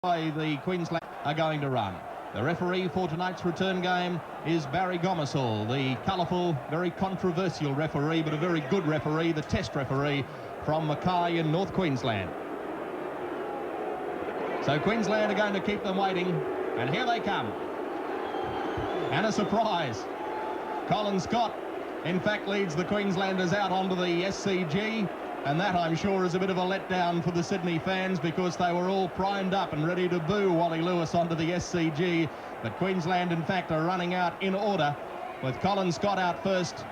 way the Queensland are going to run. The referee for tonight's return game is Barry Gomersall, the colourful, very controversial referee, but a very good referee, the test referee from Mackay in North Queensland. So Queensland are going to keep them waiting, and here they come. And a surprise. Colin Scott, in fact, leads the Queenslanders out onto the SCG, and that, I'm sure, is a bit of a letdown for the Sydney fans because they were all primed up and ready to boo Wally Lewis onto the SCG. But Queensland, in fact, are running out in order with Colin Scott out first.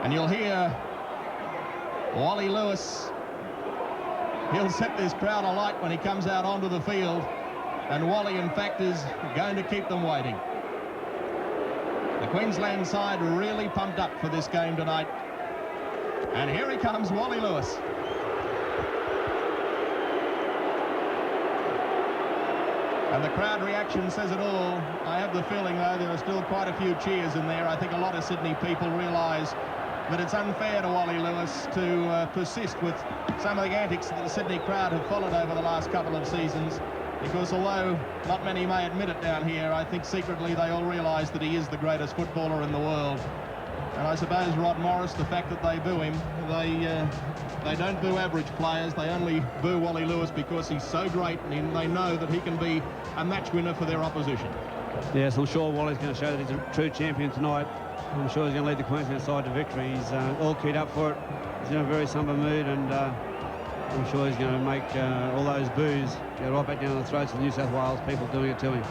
And you'll hear Wally Lewis. He'll set this crowd alight when he comes out onto the field. And Wally, in fact, is going to keep them waiting. The Queensland side really pumped up for this game tonight. And here he comes, Wally Lewis. And the crowd reaction says it all. I have the feeling, though, there are still quite a few cheers in there. I think a lot of Sydney people realise that it's unfair to Wally Lewis to persist with some of the antics that the Sydney crowd have followed over the last couple of seasons. Because although not many may admit it down here, I think secretly they all realise that he is the greatest footballer in the world. And I suppose Rod Morris, the fact that they boo him, they don't boo average players. They only boo Wally Lewis because he's so great, and they know that he can be a match winner for their opposition. Yes, I'm sure Wally's going to show that he's a true champion tonight. I'm sure he's going to lead the Queensland side to victory. He's all keyed up for it. He's in a very sombre mood, and I'm sure he's going to make all those boos go right back down the throats of the New South Wales people doing it to him.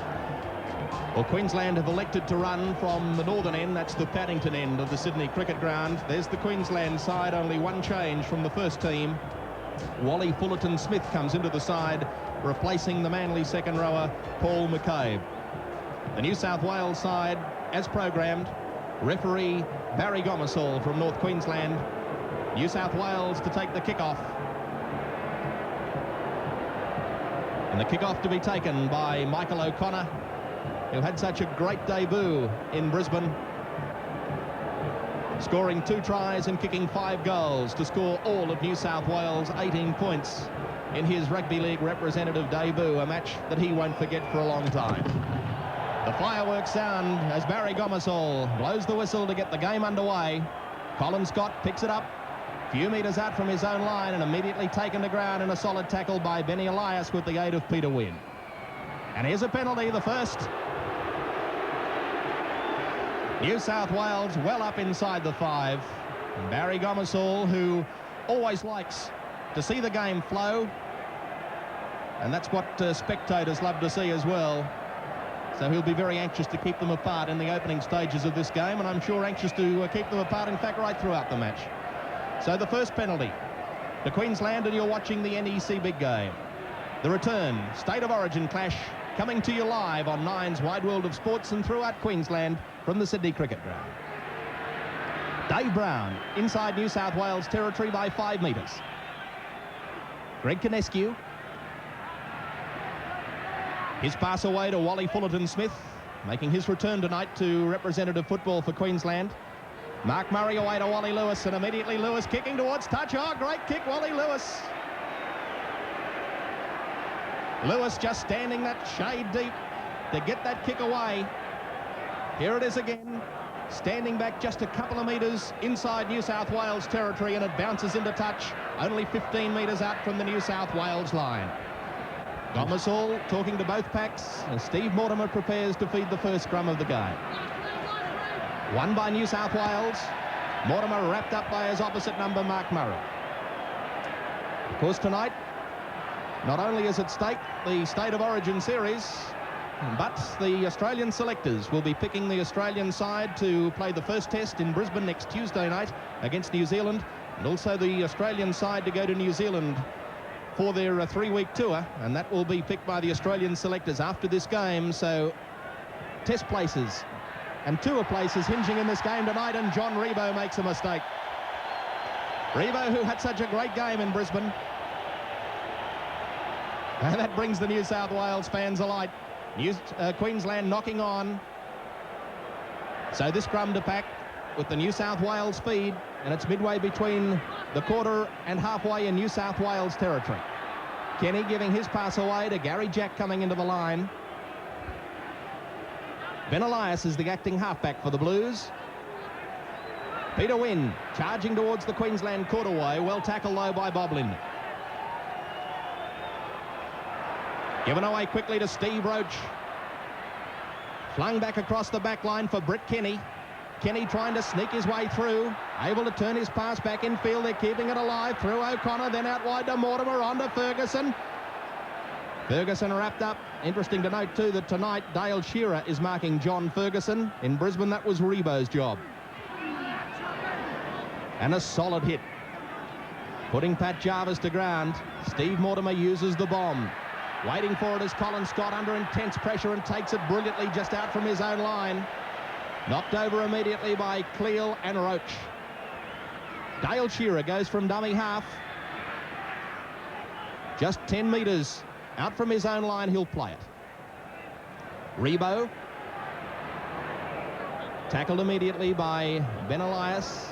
Well, Queensland have elected to run from the northern end, that's the Paddington end of the Sydney Cricket Ground. There's the Queensland side, only one change from the first team. Wally Fullerton-Smith comes into the side, replacing the Manly second rower, Paul McCabe. The New South Wales side, as programmed, referee Barry Gomersall from North Queensland. New South Wales to take the kick-off. And the kick-off to be taken by Michael O'Connor, who had such a great debut in Brisbane, scoring 2 tries and kicking 5 goals to score all of New South Wales' 18 points in his rugby league representative debut, a match that he won't forget for a long time. The fireworks sound as Barry Gomersall blows the whistle to get the game underway. Colin Scott picks it up, a few metres out from his own line, and immediately taken to ground in a solid tackle by Benny Elias with the aid of Peter Wynn. And here's a penalty, the first. New South Wales well up inside the 5. And Barry Gomersall, who always likes to see the game flow, and that's what spectators love to see as well. So he'll be very anxious to keep them apart in the opening stages of this game, and I'm sure anxious to keep them apart, in fact, right throughout the match. So the first penalty to Queensland, and you're watching the NEC Big Game. The return, State of Origin clash, coming to you live on Nine's Wide World of Sports and throughout Queensland from the Sydney Cricket Ground. Dave Brown inside New South Wales territory by 5 metres. Greg Kinescu. His pass away to Wally Fullerton-Smith, making his return tonight to representative football for Queensland. Mark Murray away to Wally Lewis, and immediately Lewis kicking towards touch. Oh, great kick, Wally Lewis. Lewis just standing that shade deep to get that kick away. Here it is again, standing back just a couple of metres inside New South Wales territory, and it bounces into touch, only 15 metres out from the New South Wales line. Gomersall talking to both packs, and Steve Mortimer prepares to feed the first scrum of the game. Won by New South Wales, Mortimer wrapped up by his opposite number, Mark Murray. Of course, tonight, not only is at stake the State of Origin series, but the Australian selectors will be picking the Australian side to play the first test in Brisbane next Tuesday night against New Zealand, and also the Australian side to go to New Zealand for their 3-week tour, and that will be picked by the Australian selectors after this game. So test places and tour places hinging in this game tonight, and John Rebo makes a mistake. Rebo, who had such a great game in Brisbane, and that brings the New South Wales fans alight. Queensland knocking on. So this scrum to pack with the New South Wales feed, and it's midway between the quarter and halfway in New South Wales territory. Kenny giving his pass away to Gary Jack coming into the line. Ben Elias is the acting halfback for the Blues. Peter Wynn charging towards the Queensland quarterway. Well tackled low by Bob Linden. Given away quickly to Steve Roach. Flung back across the back line for Brett Kenny. Kenny trying to sneak his way through. Able to turn his pass back in field. They're keeping it alive. Through O'Connor, then out wide to Mortimer. On to Ferguson. Ferguson wrapped up. Interesting to note too that tonight Dale Shearer is marking John Ferguson. In Brisbane, that was Rebo's job. And a solid hit. Putting Pat Jarvis to ground. Steve Mortimer uses the bomb. Waiting for it is Colin Scott under intense pressure and takes it brilliantly just out from his own line. Knocked over immediately by Cleal and Roach. Dale Shearer goes from dummy half. Just 10 metres out from his own line, he'll play it. Rebo. Tackled immediately by Ben Elias.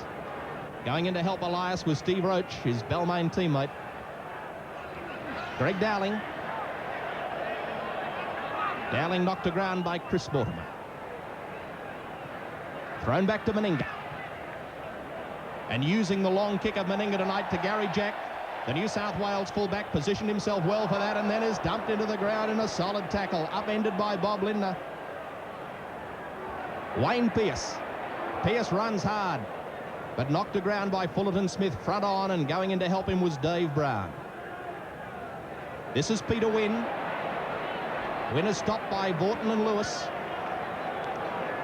Going in to help Elias was Steve Roach, his Balmain teammate. Greg Dowling. Dowling knocked to ground by Chris Mortimer. Thrown back to Meninga. And using the long kick of Meninga tonight to Gary Jack. The New South Wales fullback positioned himself well for that and then is dumped into the ground in a solid tackle. Upended by Bob Lindner. Wayne Pearce. Pearce runs hard, but knocked to ground by Fullerton Smith front on, and going in to help him was Dave Brown. This is Peter Wynn. Wynn is stopped by Vaughton and Lewis.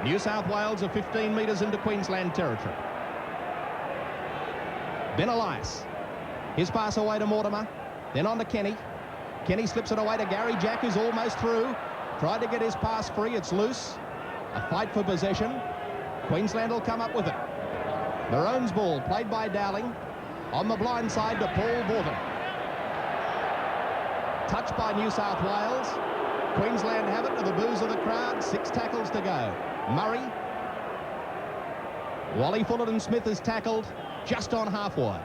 New South Wales are 15 metres into Queensland territory. Ben Elias. His pass away to Mortimer. Then on to Kenny. Kenny slips it away to Gary Jack, who's almost through. Tried to get his pass free. It's loose. A fight for possession. Queensland will come up with it. Maroon's ball played by Dowling. On the blind side to Paul Vaughton. Touched by New South Wales. Queensland have it to the boos of the crowd. 6 tackles to go. Murray. Wally Fullerton Smith is tackled just on half wide.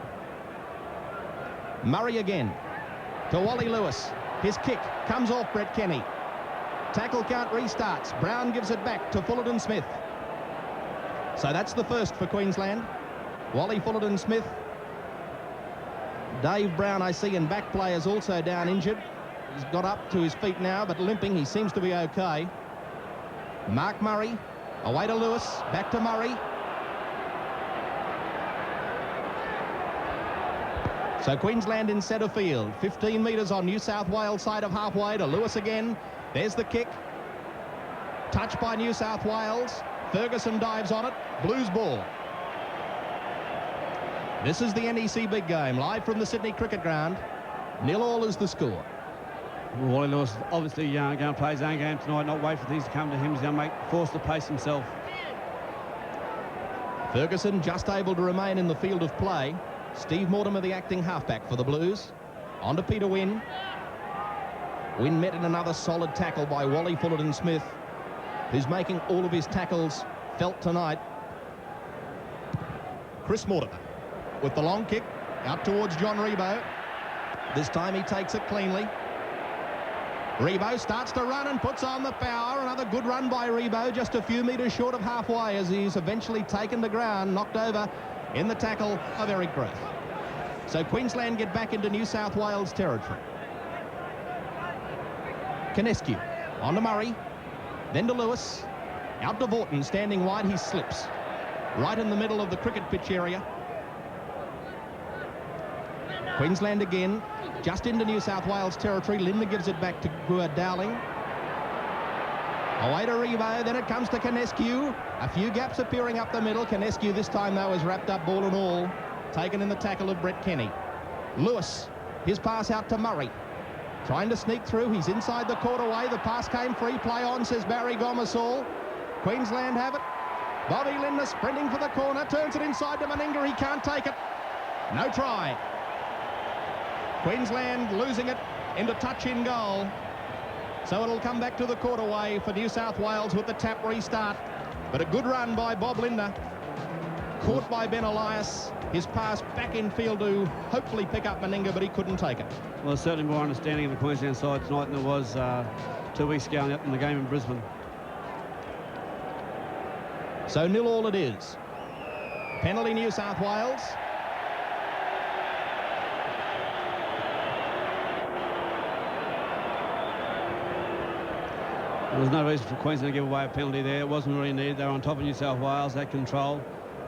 Murray again to Wally Lewis. His kick comes off Brett Kenny. Tackle count restarts. Brown gives it back to Fullerton Smith. So that's the first for Queensland. Wally Fullerton Smith. Dave Brown, I see, in back play is also down injured. He's got up to his feet now, but limping. He seems to be okay. Mark Murray. Away to Lewis. Back to Murray. So Queensland in centre field. 15 metres on New South Wales side of halfway to Lewis again. There's the kick. Touched by New South Wales. Ferguson dives on it. Blues ball. This is the NEC big game, live from the Sydney Cricket Ground. 0-0 is the score. Wally Lewis obviously going to play his own game tonight, not wait for things to come to him. He's going to force the pace himself. Ferguson just able to remain in the field of play. Steve Mortimer, the acting halfback for the Blues. On to Peter Wynn. Wynn met in another solid tackle by Wally Fullerton Smith, who's making all of his tackles felt tonight. Chris Mortimer with the long kick out towards John Rebo. This time he takes it cleanly. Rebo starts to run and puts on the power. Another good run by Rebo, just a few metres short of halfway as he's eventually taken the ground, knocked over in the tackle of Eric Groth. So Queensland get back into New South Wales territory. Canescu on to Murray, then to Lewis, out to Vaughton, standing wide, he slips. Right in the middle of the cricket pitch area. Queensland again, just into New South Wales territory. Lindner gives it back to Dowling. Away to Rebo, then it comes to Canescu. A few gaps appearing up the middle. Canescu this time, though, is wrapped up ball and all. Taken in the tackle of Brett Kenny. Lewis, his pass out to Murray. Trying to sneak through. He's inside the court away. The pass came free. Play on, says Barry Gomersall. Queensland have it. Bobby Lindner sprinting for the corner. Turns it inside to Meninga. He can't take it. No try. Queensland losing it into touch in goal. So it'll come back to the court away for New South Wales with the tap restart. But a good run by Bob Lindner. Caught by Ben Elias. His pass back in field to hopefully pick up Meninga, but he couldn't take it. Well, there's certainly more understanding of the Queensland side tonight than there was 2 weeks ago in the game in Brisbane. So 0-0 it is. Penalty New South Wales. There was no reason for Queensland to give away a penalty there. It wasn't really needed. They were on top of New South Wales. They had control.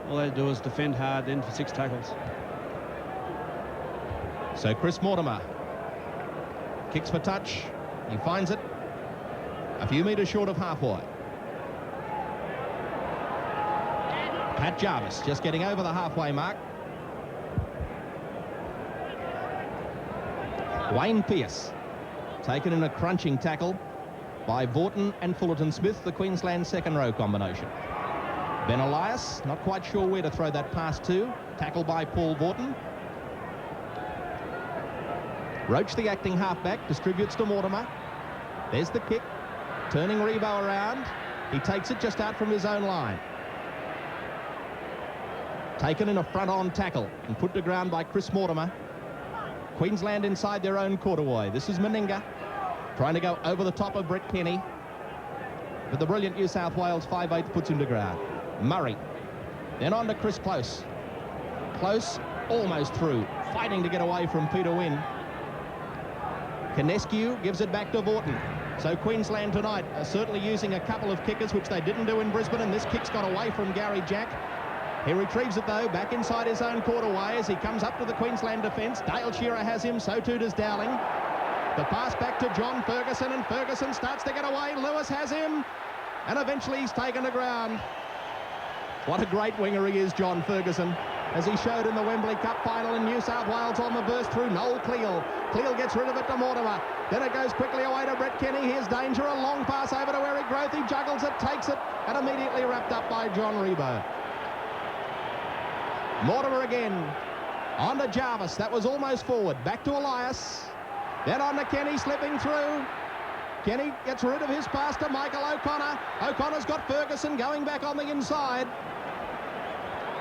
All they had to do was defend hard then for 6 tackles. So Chris Mortimer kicks for touch. He finds it a few metres short of halfway. Pat Jarvis just getting over the halfway mark. Wayne Pearce taken in a crunching tackle by Vaughton and Fullerton Smith, the Queensland second row combination. Ben Elias, not quite sure where to throw that pass to. Tackled by Paul Vaughton. Roach, the acting halfback, distributes to Mortimer. There's the kick. Turning Rebo around. He takes it just out from his own line. Taken in a front-on tackle and put to ground by Chris Mortimer. Queensland inside their own quarterway. This is Meninga trying to go over the top of Brett Kenny. But the brilliant New South Wales 5/8 puts him to ground. Murray. Then on to Chris Close. Close almost through. Fighting to get away from Peter Wynn. Canescu gives it back to Vaughton. So Queensland tonight are certainly using a couple of kickers, which they didn't do in Brisbane, and this kick's got away from Gary Jack. He retrieves it, though, back inside his own quarterway as he comes up to the Queensland defence. Dale Shearer has him, so too does Dowling. The pass back to John Ferguson, and Ferguson starts to get away. Lewis has him, and eventually he's taken to ground. What a great winger he is, John Ferguson, as he showed in the Wembley Cup final in New South Wales on the burst through Noel Cleal. Cleal gets rid of it to Mortimer. Then it goes quickly away to Brett Kenny. Here's danger. A long pass over to Eric Grothe. He juggles it, takes it, and immediately wrapped up by John Rebo. Mortimer again. On to Jarvis. That was almost forward. Back to Elias. Then on to Kenny, slipping through. Kenny gets rid of his pass to Michael O'Connor. O'Connor's got Ferguson going back on the inside.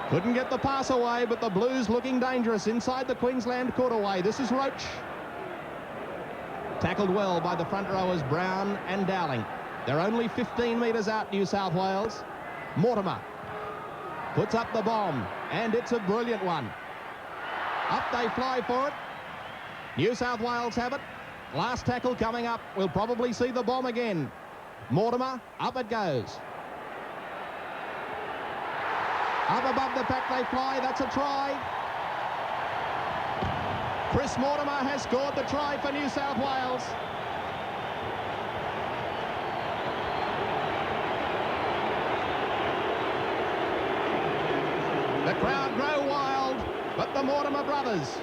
Couldn't get the pass away, but the Blues looking dangerous inside the Queensland quarterway. This is Roach. Tackled well by the front rowers Brown and Dowling. They're only 15 metres out, New South Wales. Mortimer puts up the bomb, and it's a brilliant one. Up they fly for it. New South Wales have it. Last tackle coming up. We'll probably see the bomb again. Mortimer, up it goes. Up above the pack they fly. That's a try. Chris Mortimer has scored the try for New South Wales. The crowd grow wild, but the Mortimer brothers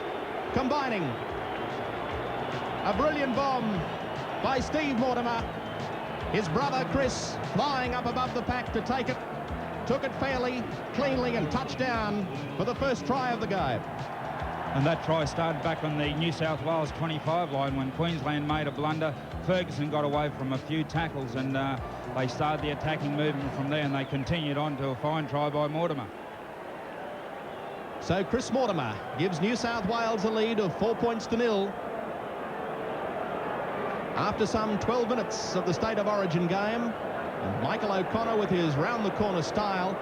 combining. A brilliant bomb by Steve Mortimer. His brother Chris flying up above the pack to take it. Took it fairly, cleanly, and touchdown for the first try of the game. And that try started back on the New South Wales 25 line when Queensland made a blunder. Ferguson got away from a few tackles, and they started the attacking movement from there, and they continued on to a fine try by Mortimer. So Chris Mortimer gives New South Wales a lead of 4 points to 0. After some 12 minutes of the State of Origin game, and Michael O'Connor with his round-the-corner style.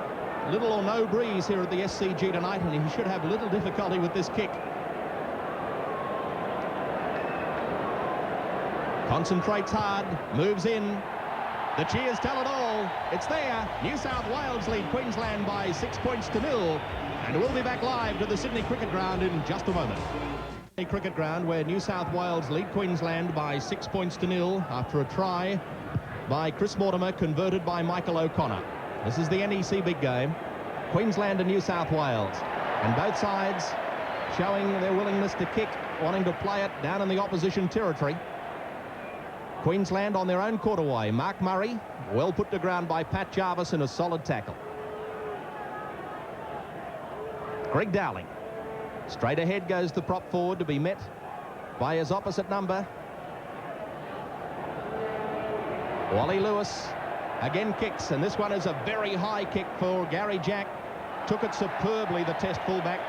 Little or no breeze here at the SCG tonight, and he should have little difficulty with this kick. Concentrates hard, moves in. The cheers tell it all. It's there. New South Wales lead Queensland by 6 points to 0. And we'll be back live to the Sydney Cricket Ground in just a moment. Cricket Ground where New South Wales lead Queensland by 6 points to 0 after a try by Chris Mortimer, converted by Michael O'Connor. This is the NEC big game. Queensland and New South Wales. And both sides showing their willingness to kick, wanting to play it down in the opposition territory. Queensland on their own quarterway. Mark Murray, well put to ground by Pat Jarvis in a solid tackle. Greg Dowling. Straight ahead goes the prop forward to be met by his opposite number. Wally Lewis again kicks, and this one is a very high kick for Gary Jack. took it superbly, the Test fullback.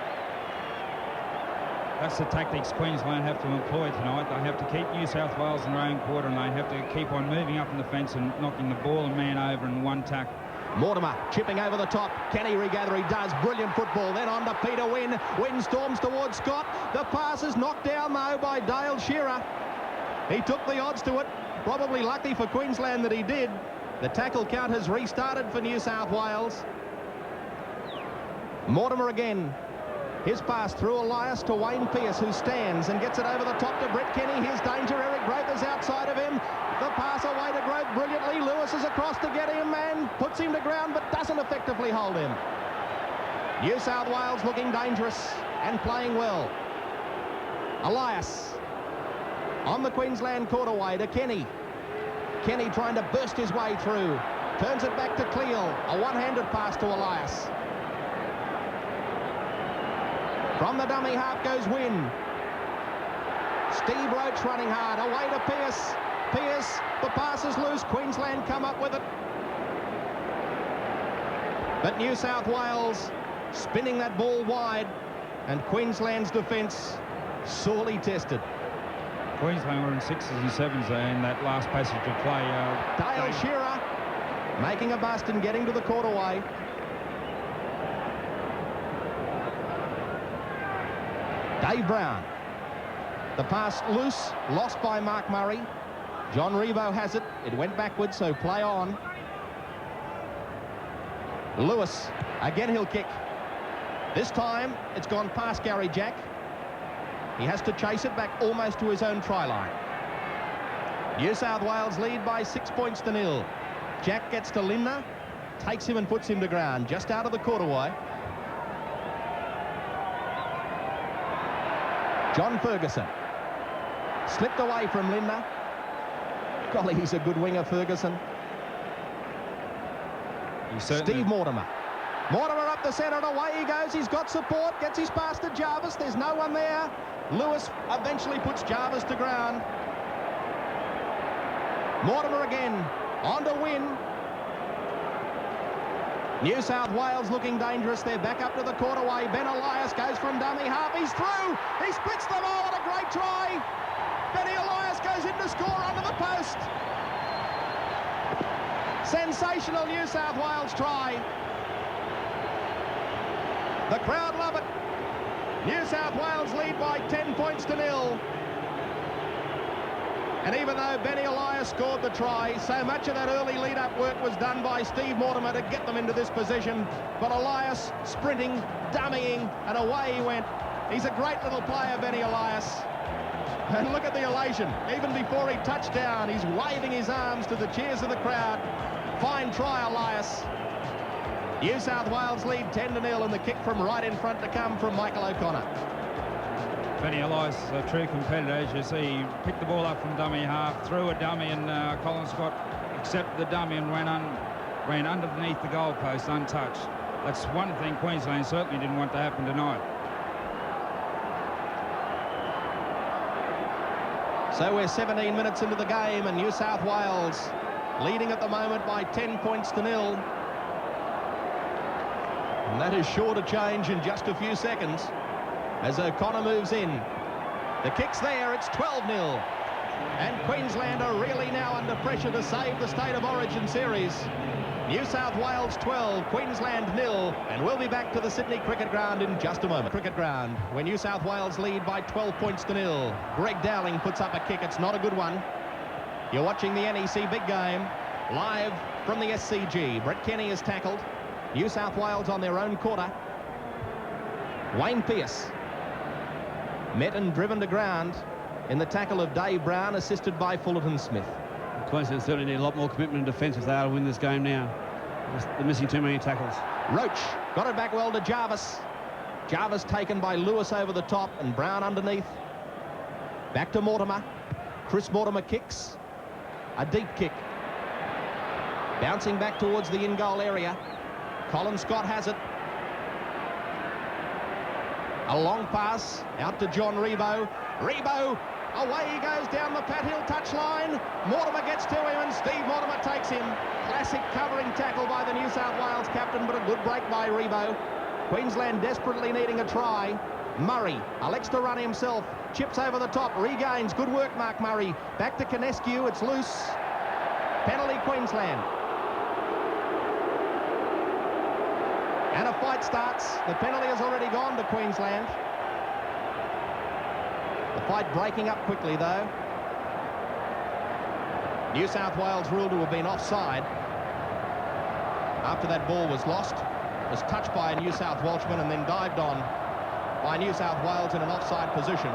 That's the tactics Queensland have to employ tonight. They have to keep New South Wales in their own quarter, and they have to keep on moving up in the fence and knocking the ball and man over in one tackle. Mortimer chipping over the top. Can he regather? He does. Brilliant football. Then on to Peter Wynn. Wynn storms towards Scott. The pass is knocked down, though, by Dale Shearer. He took the odds to it. Probably lucky for Queensland that he did. The tackle count has restarted for New South Wales. Mortimer again. His pass through Elias to Wayne Pearce, who stands and gets it over the top to Brett Kenny. Here's danger. Eric Groth is outside of him. The pass away to Groth brilliantly. Lewis is across to get him and puts him to ground but doesn't effectively hold him. New South Wales looking dangerous and playing well. Elias on the Queensland quarterway to Kenny. Kenny trying to burst his way through. Turns it back to Cleal. A one-handed pass to Elias. From the dummy half goes Wynn. Steve Roach running hard. Away to Pearce. Pearce, the pass is loose. Queensland come up with it. But New South Wales spinning that ball wide, and Queensland's defence sorely tested. Queensland were in 6s and 7s there in that last passage of play. Dale Shearer making a bust and getting to the quarterway. Dave Brown. The pass loose, lost by Mark Murray. John Rebo has it. It went backwards, so play on. Lewis, again he'll kick. This time, it's gone past Gary Jack. He has to chase it back almost to his own try line. New South Wales lead by 6 points to 0. Jack gets to Lindner, takes him and puts him to ground, just out of the quarterway. John Ferguson. Slipped away from Lindner. Golly, he's a good winger, Ferguson. Steve Mortimer. Mortimer up the centre and away he goes. He's got support, gets his pass to Jarvis. There's no one there. Lewis eventually puts Jarvis to ground. Mortimer again. On to Wynn. New South Wales looking dangerous. They're back up to the quarterway. Ben Elias goes from dummy half. He's through. He splits them all. What a great try. Benny Elias goes in to score under the post. Sensational New South Wales try. The crowd love it. New South Wales lead by 10 points to 0. And even though Benny Elias scored the try, so much of that early lead-up work was done by Steve Mortimer to get them into this position. But Elias sprinting, dummying, and away he went. He's a great little player, Benny Elias. And look at the elation. Even before he touched down, he's waving his arms to the cheers of the crowd. Fine try, Elias. New South Wales lead 10-0, and the kick from right in front to come from Michael O'Connor. Benny Elias is a true competitor, as you see. He picked the ball up from dummy half, threw a dummy, and Colin Scott accepted the dummy and ran underneath the goalpost untouched. That's one thing Queensland certainly didn't want to happen tonight. So we're 17 minutes into the game, and New South Wales leading at the moment by 10 points to 0. And that is sure to change in just a few seconds as O'Connor moves in. The kick's there, it's 12-0. And Queensland are really now under pressure to save the State of Origin series. New South Wales 12, Queensland 0, and we'll be back to the Sydney Cricket Ground in just a moment. Cricket Ground, where New South Wales lead by 12 points to 0. Greg Dowling puts up a kick, it's not a good one. You're watching the NEC Big Game, live from the SCG. Brett Kenny is tackled. New South Wales on their own quarter. Wayne Pearce met and driven to ground in the tackle of Dave Brown, assisted by Fullerton Smith. Queensland certainly need a lot more commitment in defence if they are to win this game now. They're missing too many tackles. Roach got it back well to Jarvis. Jarvis taken by Lewis over the top and Brown underneath. Back to Mortimer. Chris Mortimer kicks. A deep kick. Bouncing back towards the in-goal area. Colin Scott has it. A long pass out to John Rebo. Rebo, away he goes down the Pat Hill touchline. Mortimer gets to him and Steve Mortimer takes him. Classic covering tackle by the New South Wales captain, but a good break by Rebo. Queensland desperately needing a try. Murray elects to run himself. Chips over the top. Regains. Good work, Mark Murray. Back to Canescu. It's loose. Penalty, Queensland. And a fight starts. The penalty has already gone to Queensland. The fight breaking up quickly, though. New South Wales ruled to have been offside after that ball was lost. It was touched by a New South Welshman and then dived on by New South Wales in an offside position.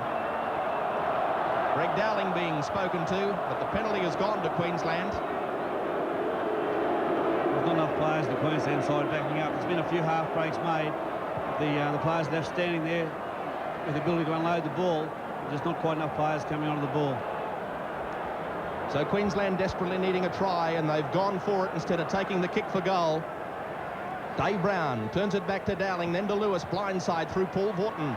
Greg Dowling being spoken to, but the penalty has gone to Queensland. There's not enough players in the Queensland side backing up. There's been a few half breaks made. The players left standing there with the ability to unload the ball. There's not quite enough players coming onto the ball. So Queensland desperately needing a try, and they've gone for it instead of taking the kick for goal. Dave Brown turns it back to Dowling, then to Lewis, blindside through Paul Vaughton.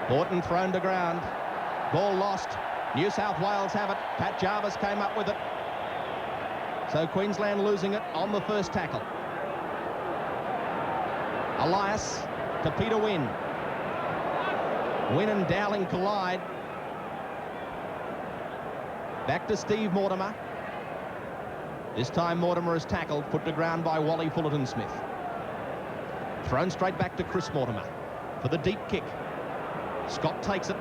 Vaughton thrown to ground. Ball lost. New South Wales have it. Pat Jarvis came up with it. So Queensland losing it on the first tackle. Elias to Peter Wynn. Wynn and Dowling collide. Back to Steve Mortimer. This time Mortimer is tackled, put to ground by Wally Fullerton-Smith. Thrown straight back to Chris Mortimer for the deep kick. Scott takes it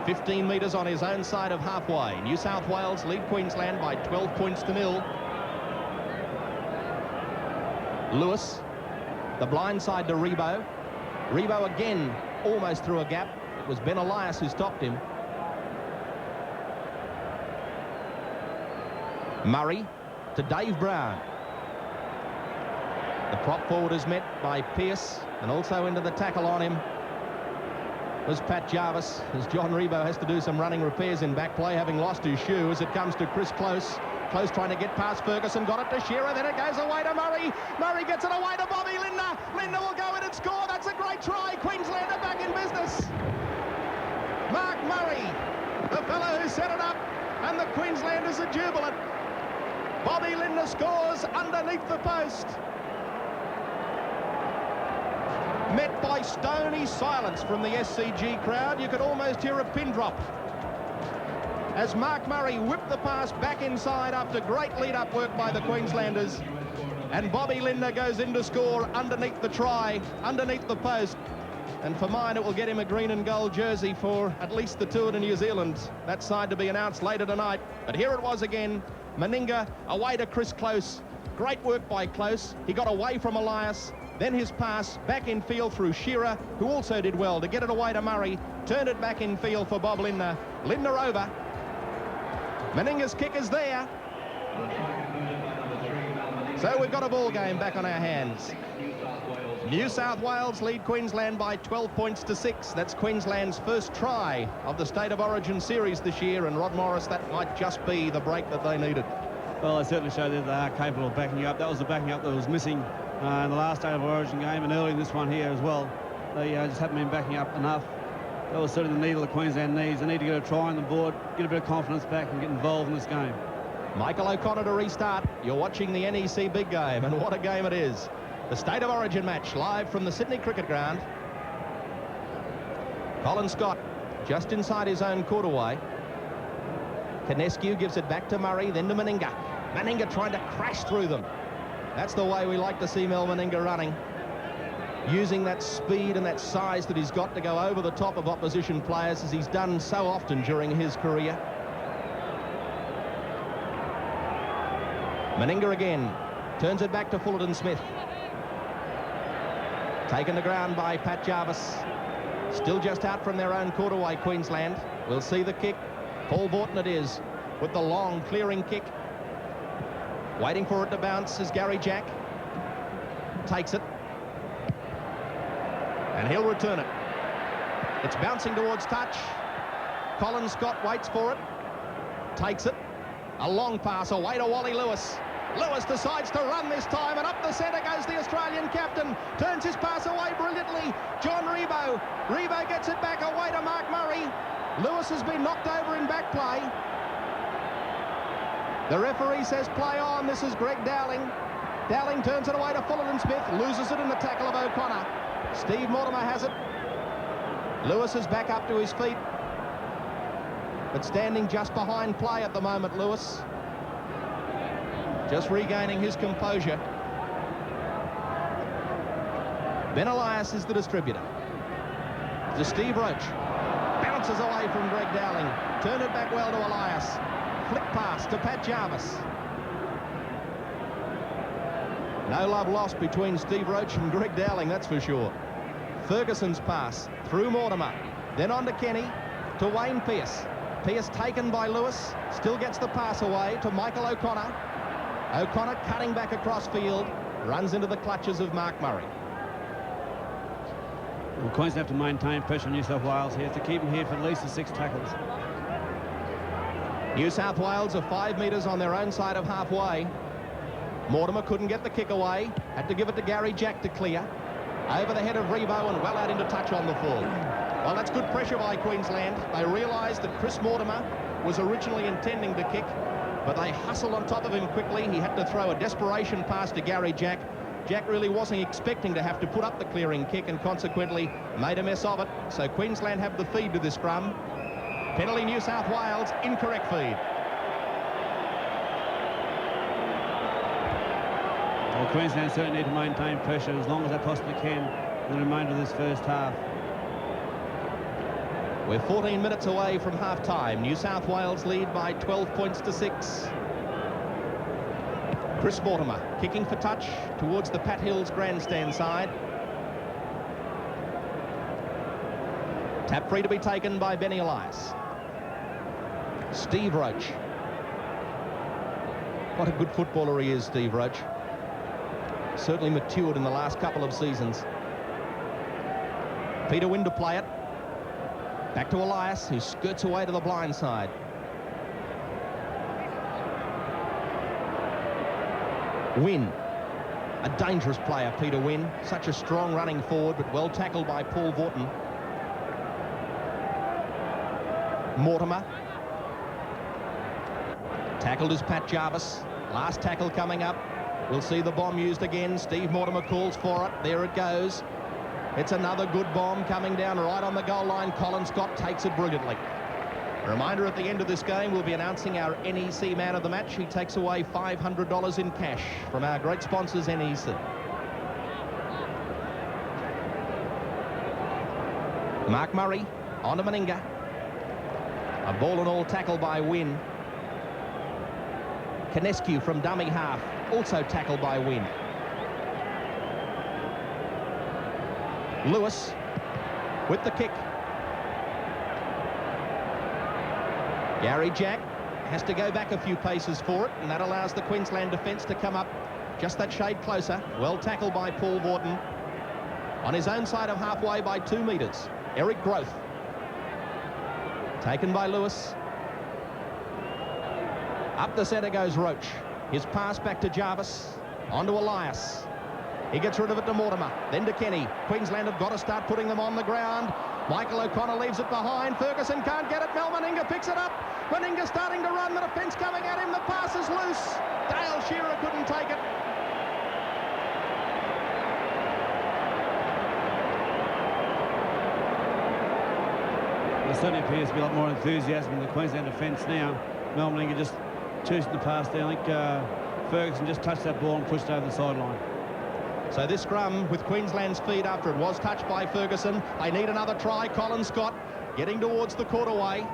15 metres on his own side of halfway. New South Wales lead Queensland by 12 points to 0. Lewis, the blind side to Rebo. Rebo again almost through a gap. It was Ben Elias who stopped him. Murray to Dave Brown. The prop forward is met by Pearce, and also into the tackle on him was Pat Jarvis, as John Rebo has to do some running repairs in back play, having lost his shoe as it comes to Chris Close. Close trying to get past Ferguson, got it to Shearer, then it goes away to Murray. Murray gets it away to Bobby Lindner. Lindner will go in and score. That's a great try. Queensland are back in business. Mark Murray, the fellow who set it up, and the Queenslanders are jubilant. Bobby Lindner scores underneath the post. Met by stony silence from the SCG crowd. You could almost hear a pin drop as Mark Murray whipped the pass back inside after great lead-up work by the Queenslanders. And Bobby Lindner goes in to score underneath the try, underneath the post. And for mine, it will get him a green and gold jersey for at least the tour to New Zealand. That side to be announced later tonight. But here it was again. Meninga away to Chris Close. Great work by Close. He got away from Elias. Then his pass back in field through Shearer, who also did well to get it away to Murray. Turned it back in field for Bob Lindner. Lindner over. Meninga's kick is there. So we've got a ball game back on our hands. New South Wales lead Queensland by 12 points to 6. That's Queensland's first try of the State of Origin series this year, and Rod Morris, that might just be the break that they needed. Well, they certainly show that they are capable of backing you up. That was the backing up that was missing in the last State of Origin game, and early in this one here as well. They just haven't been backing up enough. That was certainly the needle that Queensland needs. They need to get a try on the board, get a bit of confidence back and get involved in this game. Michael O'Connor to restart. You're watching the NEC big game, and what a game it is. The State of Origin match live from the Sydney Cricket Ground. Colin Scott just inside his own quarterway. Canescu gives it back to Murray, then to Meninga. Meninga trying to crash through them. That's the way we like to see Mel Meninga running. Using that speed and that size that he's got to go over the top of opposition players, as he's done so often during his career. Meninga again. Turns it back to Fullerton-Smith. Taken to ground by Pat Jarvis. Still just out from their own quarterway, Queensland. We'll see the kick. Paul Vaughton it is, with the long clearing kick. Waiting for it to bounce is Gary Jack. Takes it. And he'll return it. It's bouncing towards touch. Colin Scott waits for it. Takes it. A long pass away to Wally Lewis. Lewis decides to run this time, and up the centre goes the Australian captain. Turns his pass away brilliantly. John Rebo. Rebo gets it back away to Mark Murray. Lewis has been knocked over in back play. The referee says play on. This is Greg Dowling. Dowling turns it away to Fullerton Smith, loses it in the tackle of O'Connor. Steve Mortimer has it. Lewis is back up to his feet, but standing just behind play at the moment, Lewis. Just regaining his composure. Ben Elias is the distributor. To Steve Roach. Bounces away from Greg Dowling. Turn it back well to Elias. Flick pass to Pat Jarvis. No love lost between Steve Roach and Greg Dowling, that's for sure. Ferguson's pass through Mortimer. Then on to Kenny, to Wayne Pearce. Pearce taken by Lewis. Still gets the pass away to Michael O'Connor. O'Connor cutting back across field. Runs into the clutches of Mark Murray. Well, Queensland have to maintain pressure on New South Wales here to keep them here for at least the 6 tackles. New South Wales are 5 metres on their own side of halfway. Mortimer couldn't get the kick away. Had to give it to Gary Jack to clear. Over the head of Rebo and well out into touch on the full. Well, that's good pressure by Queensland. They realised that Chris Mortimer was originally intending to kick, but they hustled on top of him quickly. He had to throw a desperation pass to Gary Jack. Jack really wasn't expecting to have to put up the clearing kick and consequently made a mess of it. So Queensland have the feed to this scrum. Penalty New South Wales, incorrect feed. Well, Queensland certainly need to maintain pressure as long as they possibly can in the remainder of this first half. We're 14 minutes away from half-time. New South Wales lead by 12 points to 6. Chris Mortimer kicking for touch towards the Pat Hills grandstand side. Tap free to be taken by Benny Elias. Steve Roach. What a good footballer he is, Steve Roach. Certainly matured in the last couple of seasons. Peter Wynn to play it. Back to Elias, who skirts away to the blind side. Wynn, a dangerous player, Peter Wynn. Such a strong running forward, but well tackled by Paul Vaughton. Mortimer. Tackled is Pat Jarvis. Last tackle coming up. We'll see the bomb used again. Steve Mortimer calls for it. There it goes. It's another good bomb coming down right on the goal line. Colin Scott takes it brilliantly. A reminder, at the end of this game, we'll be announcing our NEC man of the match. He takes away $500 in cash from our great sponsors, NEC. Mark Murray on to Meninga. A ball and all tackle by Wynn. Canescu from dummy half, also tackled by Wynn. Lewis with the kick. Gary Jack has to go back a few paces for it, and that allows the Queensland defence to come up just that shade closer. Well tackled by Paul Vaughton. On his own side of halfway by 2 metres, Eric Groth. Taken by Lewis. Up the centre goes Roach. His pass back to Jarvis. On to Elias. He gets rid of it to Mortimer. Then to Kenny. Queensland have got to start putting them on the ground. Michael O'Connor leaves it behind. Ferguson can't get it. Mel Meninga picks it up. Meninga starting to run. The defence coming at him. The pass is loose. Dale Shearer couldn't take it. There certainly appears to be a lot more enthusiasm in the Queensland defence now. Mel Meninga just choosing the pass there. I think Ferguson just touched that ball and pushed it over the sideline. So this scrum with Queensland's feed after it was touched by Ferguson. They need another try. Colin Scott getting towards the quarterway.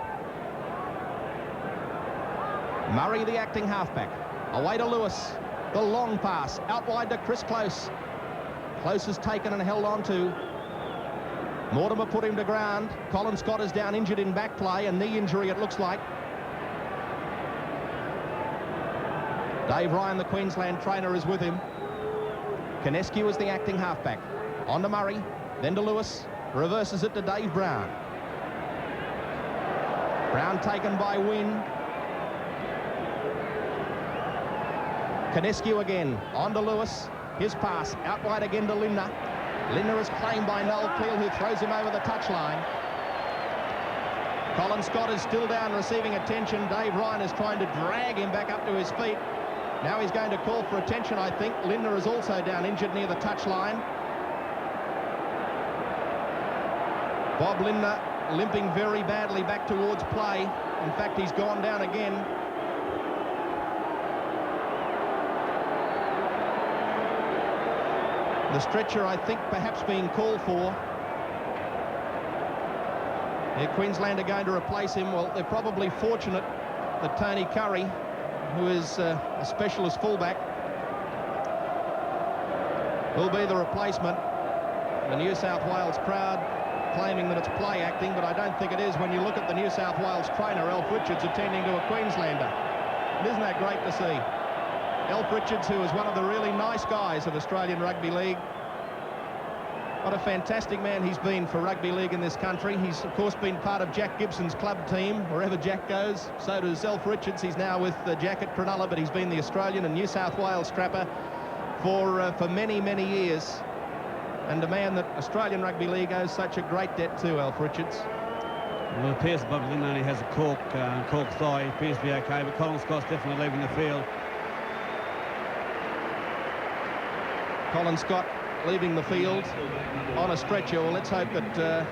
Murray, the acting halfback. Away to Lewis. The long pass. Out wide to Chris Close. Close is taken and held on to. Mortimer put him to ground. Colin Scott is down injured in back play. A knee injury, it looks like. Dave Ryan, the Queensland trainer, is with him. Canescu is the acting halfback. On to Murray, then to Lewis. Reverses it to Dave Brown. Brown taken by Wynn. Canescu again. On to Lewis. His pass out wide again to Lindner. Lindner is claimed by Noel Cleal, who throws him over the touchline. Colin Scott is still down receiving attention. Dave Ryan is trying to drag him back up to his feet. Now he's going to call for attention, I think. Lindner is also down injured near the touchline. Bob Lindner limping very badly back towards play. In fact, he's gone down again. The stretcher, I think, perhaps being called for. Yeah, Queensland are going to replace him. Well, they're probably fortunate that Tony Curry, who is a specialist fullback, will be the replacement. The New South Wales crowd claiming that it's play acting, but I don't think it is when you look at the New South Wales trainer, Alf Richards, attending to a Queenslander. And isn't that great to see? Alf Richards, who is one of the really nice guys of Australian Rugby League. What a fantastic man he's been for rugby league in this country. He's, of course, been part of Jack Gibson's club team. Wherever Jack goes, so does Alf Richards. He's now with Jack at Cronulla, but he's been the Australian and New South Wales strapper for many, many years. And a man that Australian Rugby League owes such a great debt to, Alf Richards. Well, it appears Bob Lindner only has a cork thigh. He appears to be okay, but Colin Scott's definitely leaving the field. Colin Scott leaving the field on a stretcher. Well, let's hope that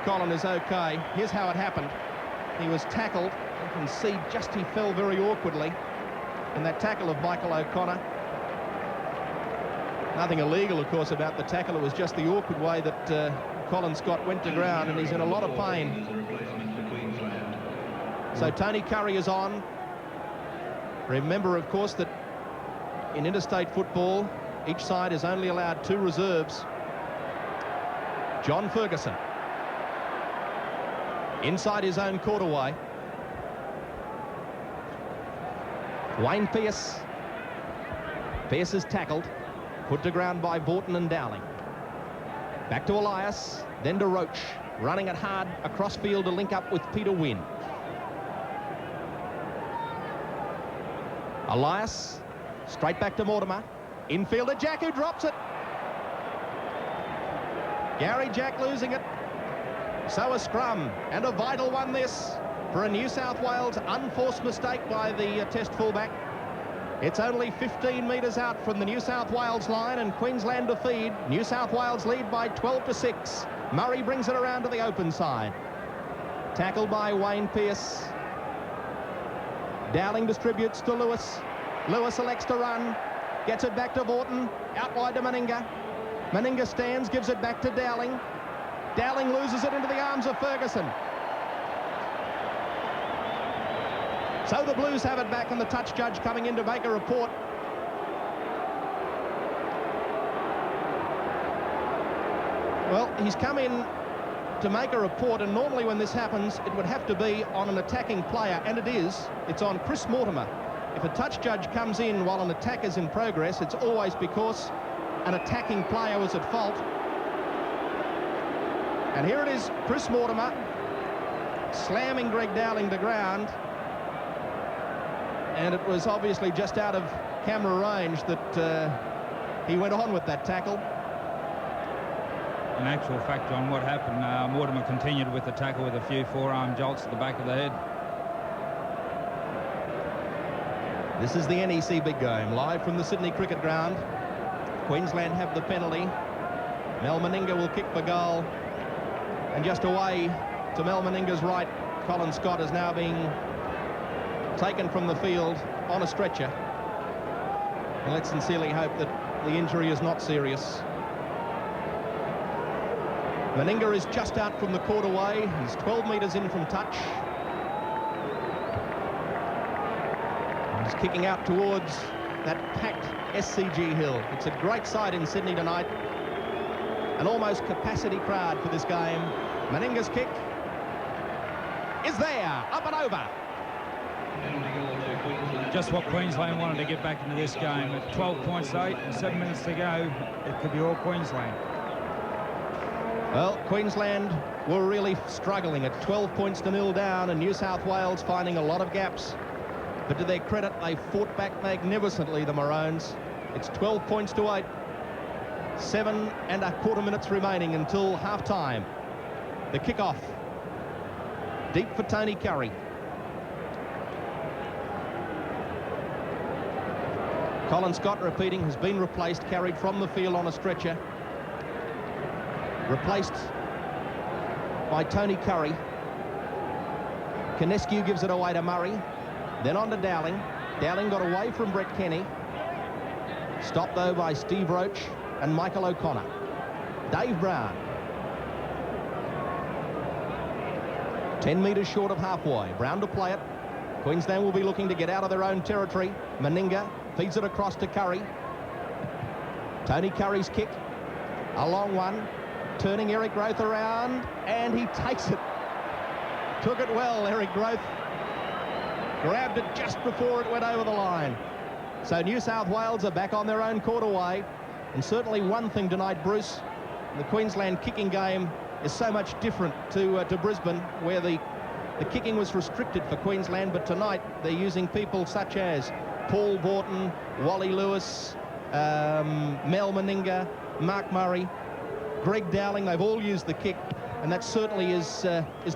Colin is okay. Here's how it happened. He was tackled. You can see just he fell very awkwardly in that tackle of Michael O'Connor. Nothing illegal, of course, about the tackle. It was just the awkward way that Colin Scott went to ground, and he's in a lot of pain. So Tony Curry is on. Remember, of course, that in interstate football, each side is only allowed 2 reserves. John Ferguson. Inside his own quarterway. Wayne Pearce. Pearce is tackled. Put to ground by Vaughton and Dowling. Back to Elias, then to Roach. Running it hard across field to link up with Peter Wynn. Elias, straight back to Mortimer. Infielder Jack, who drops it. Gary Jack losing it. So a scrum, and a vital one this, for a New South Wales unforced mistake by the Test fullback. It's only 15 metres out from the New South Wales line, and Queensland to feed. New South Wales lead by 12-6. Murray brings it around to the open side. Tackled by Wayne Pearce. Dowling distributes to Lewis. Lewis elects to run. Gets it back to Vaughton. Out wide to Meninga. Meninga stands, gives it back to Dowling. Dowling loses it into the arms of Ferguson. So the Blues have it back, and the touch judge coming in to make a report. Well, he's come in to make a report, and normally when this happens, it would have to be on an attacking player, and it is. It's on Chris Mortimer. If a touch judge comes in while an attack is in progress, it's always because an attacking player was at fault. And here it is, Chris Mortimer slamming Greg Dowling to ground. And it was obviously just out of camera range that he went on with that tackle. In actual fact, John, what happened, Mortimer continued with the tackle with a few forearm jolts to the back of the head. This is the NEC Big Game, live from the Sydney Cricket Ground. Queensland have the penalty. Mel Meninga will kick for goal. And just away to Mel Meninga's right, Colin Scott is now being taken from the field on a stretcher. And let's sincerely hope that the injury is not serious. Meninga is just out from the quarterway. He's 12 metres in from touch. He's kicking out towards that packed SCG Hill. It's a great sight in Sydney tonight. An almost capacity crowd for this game. Meninga's kick is there, up and over. Just what Queensland wanted to get back into this game. At 12 points 8 and 7 minutes to go, it could be all Queensland. Well, Queensland were really struggling at 12 points to 0 down, and New South Wales finding a lot of gaps. But to their credit, they fought back magnificently, the Maroons. It's 12 points to 8. 7.25 minutes remaining until half-time. The kick-off. Deep for Tony Curry. Colin Scott, repeating, has been replaced, carried from the field on a stretcher. Replaced by Tony Curry. Canescu gives it away to Murray. Then on to Dowling. Dowling got away from Brett Kenny. Stopped, though, by Steve Roach and Michael O'Connor. Dave Brown. 10 metres short of halfway. Brown to play it. Queensland will be looking to get out of their own territory. Meninga feeds it across to Curry. Tony Curry's kick. A long one. Turning Eric Groth around, and he takes it. Took it well, Eric Groth. Grabbed it just before it went over the line. So New South Wales are back on their own court away. And certainly one thing tonight, Bruce, the Queensland kicking game is so much different to Brisbane, where the kicking was restricted for Queensland, but tonight they're using people such as Paul Vaughton, Wally Lewis, Mel Meninga, Mark Murray, Greg Dowling. They've all used the kick, and that certainly is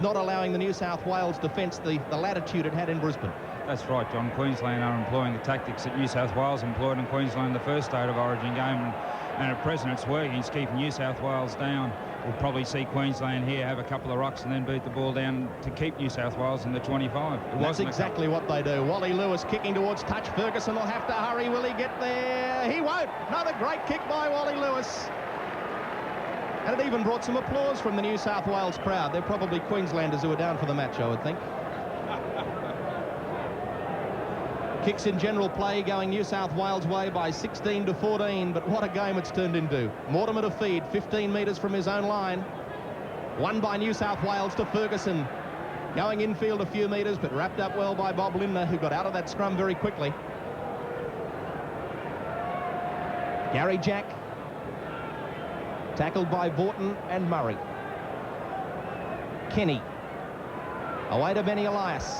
not allowing the New South Wales defence the latitude it had in Brisbane. That's right, John. Queensland are employing the tactics that New South Wales employed in Queensland the first state of origin game, and at present it's working. It's keeping New South Wales down. We'll probably see Queensland here have a couple of rucks and then beat the ball down to keep New South Wales in the 25. That's exactly what they do. Wally Lewis kicking towards touch. Ferguson will have to hurry. Will he get there? He won't. Another great kick by Wally Lewis. And it even brought some applause from the New South Wales crowd. They're probably Queenslanders who are down for the match, I would think. Kicks in general play going New South Wales way by 16-14, but what a game it's turned into. Mortimer to feed, 15 metres from his own line. Won by New South Wales to Ferguson. Going infield a few metres, but wrapped up well by Bob Lindner, who got out of that scrum very quickly. Gary Jack. Tackled by Vaughton and Murray. Kenny. Away to Benny Elias.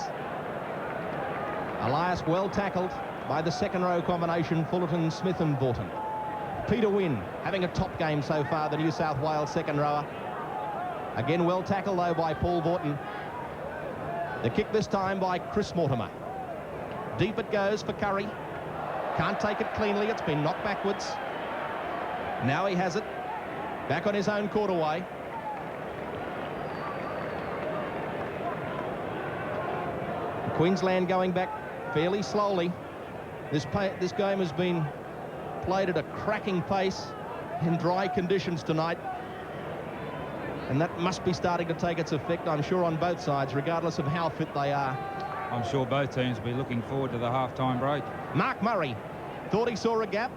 Elias well tackled by the second row combination, Fullerton, Smith and Vaughton. Peter Wynn having a top game so far, the New South Wales second rower. Again well tackled though by Paul Vaughton. The kick this time by Chris Mortimer. Deep it goes for Curry. Can't take it cleanly, it's been knocked backwards. Now he has it. Back on his own court away. Queensland going back fairly slowly. This game has been played at a cracking pace in dry conditions tonight. And that must be starting to take its effect, I'm sure, on both sides, regardless of how fit they are. I'm sure both teams will be looking forward to the half-time break. Mark Murray thought he saw a gap.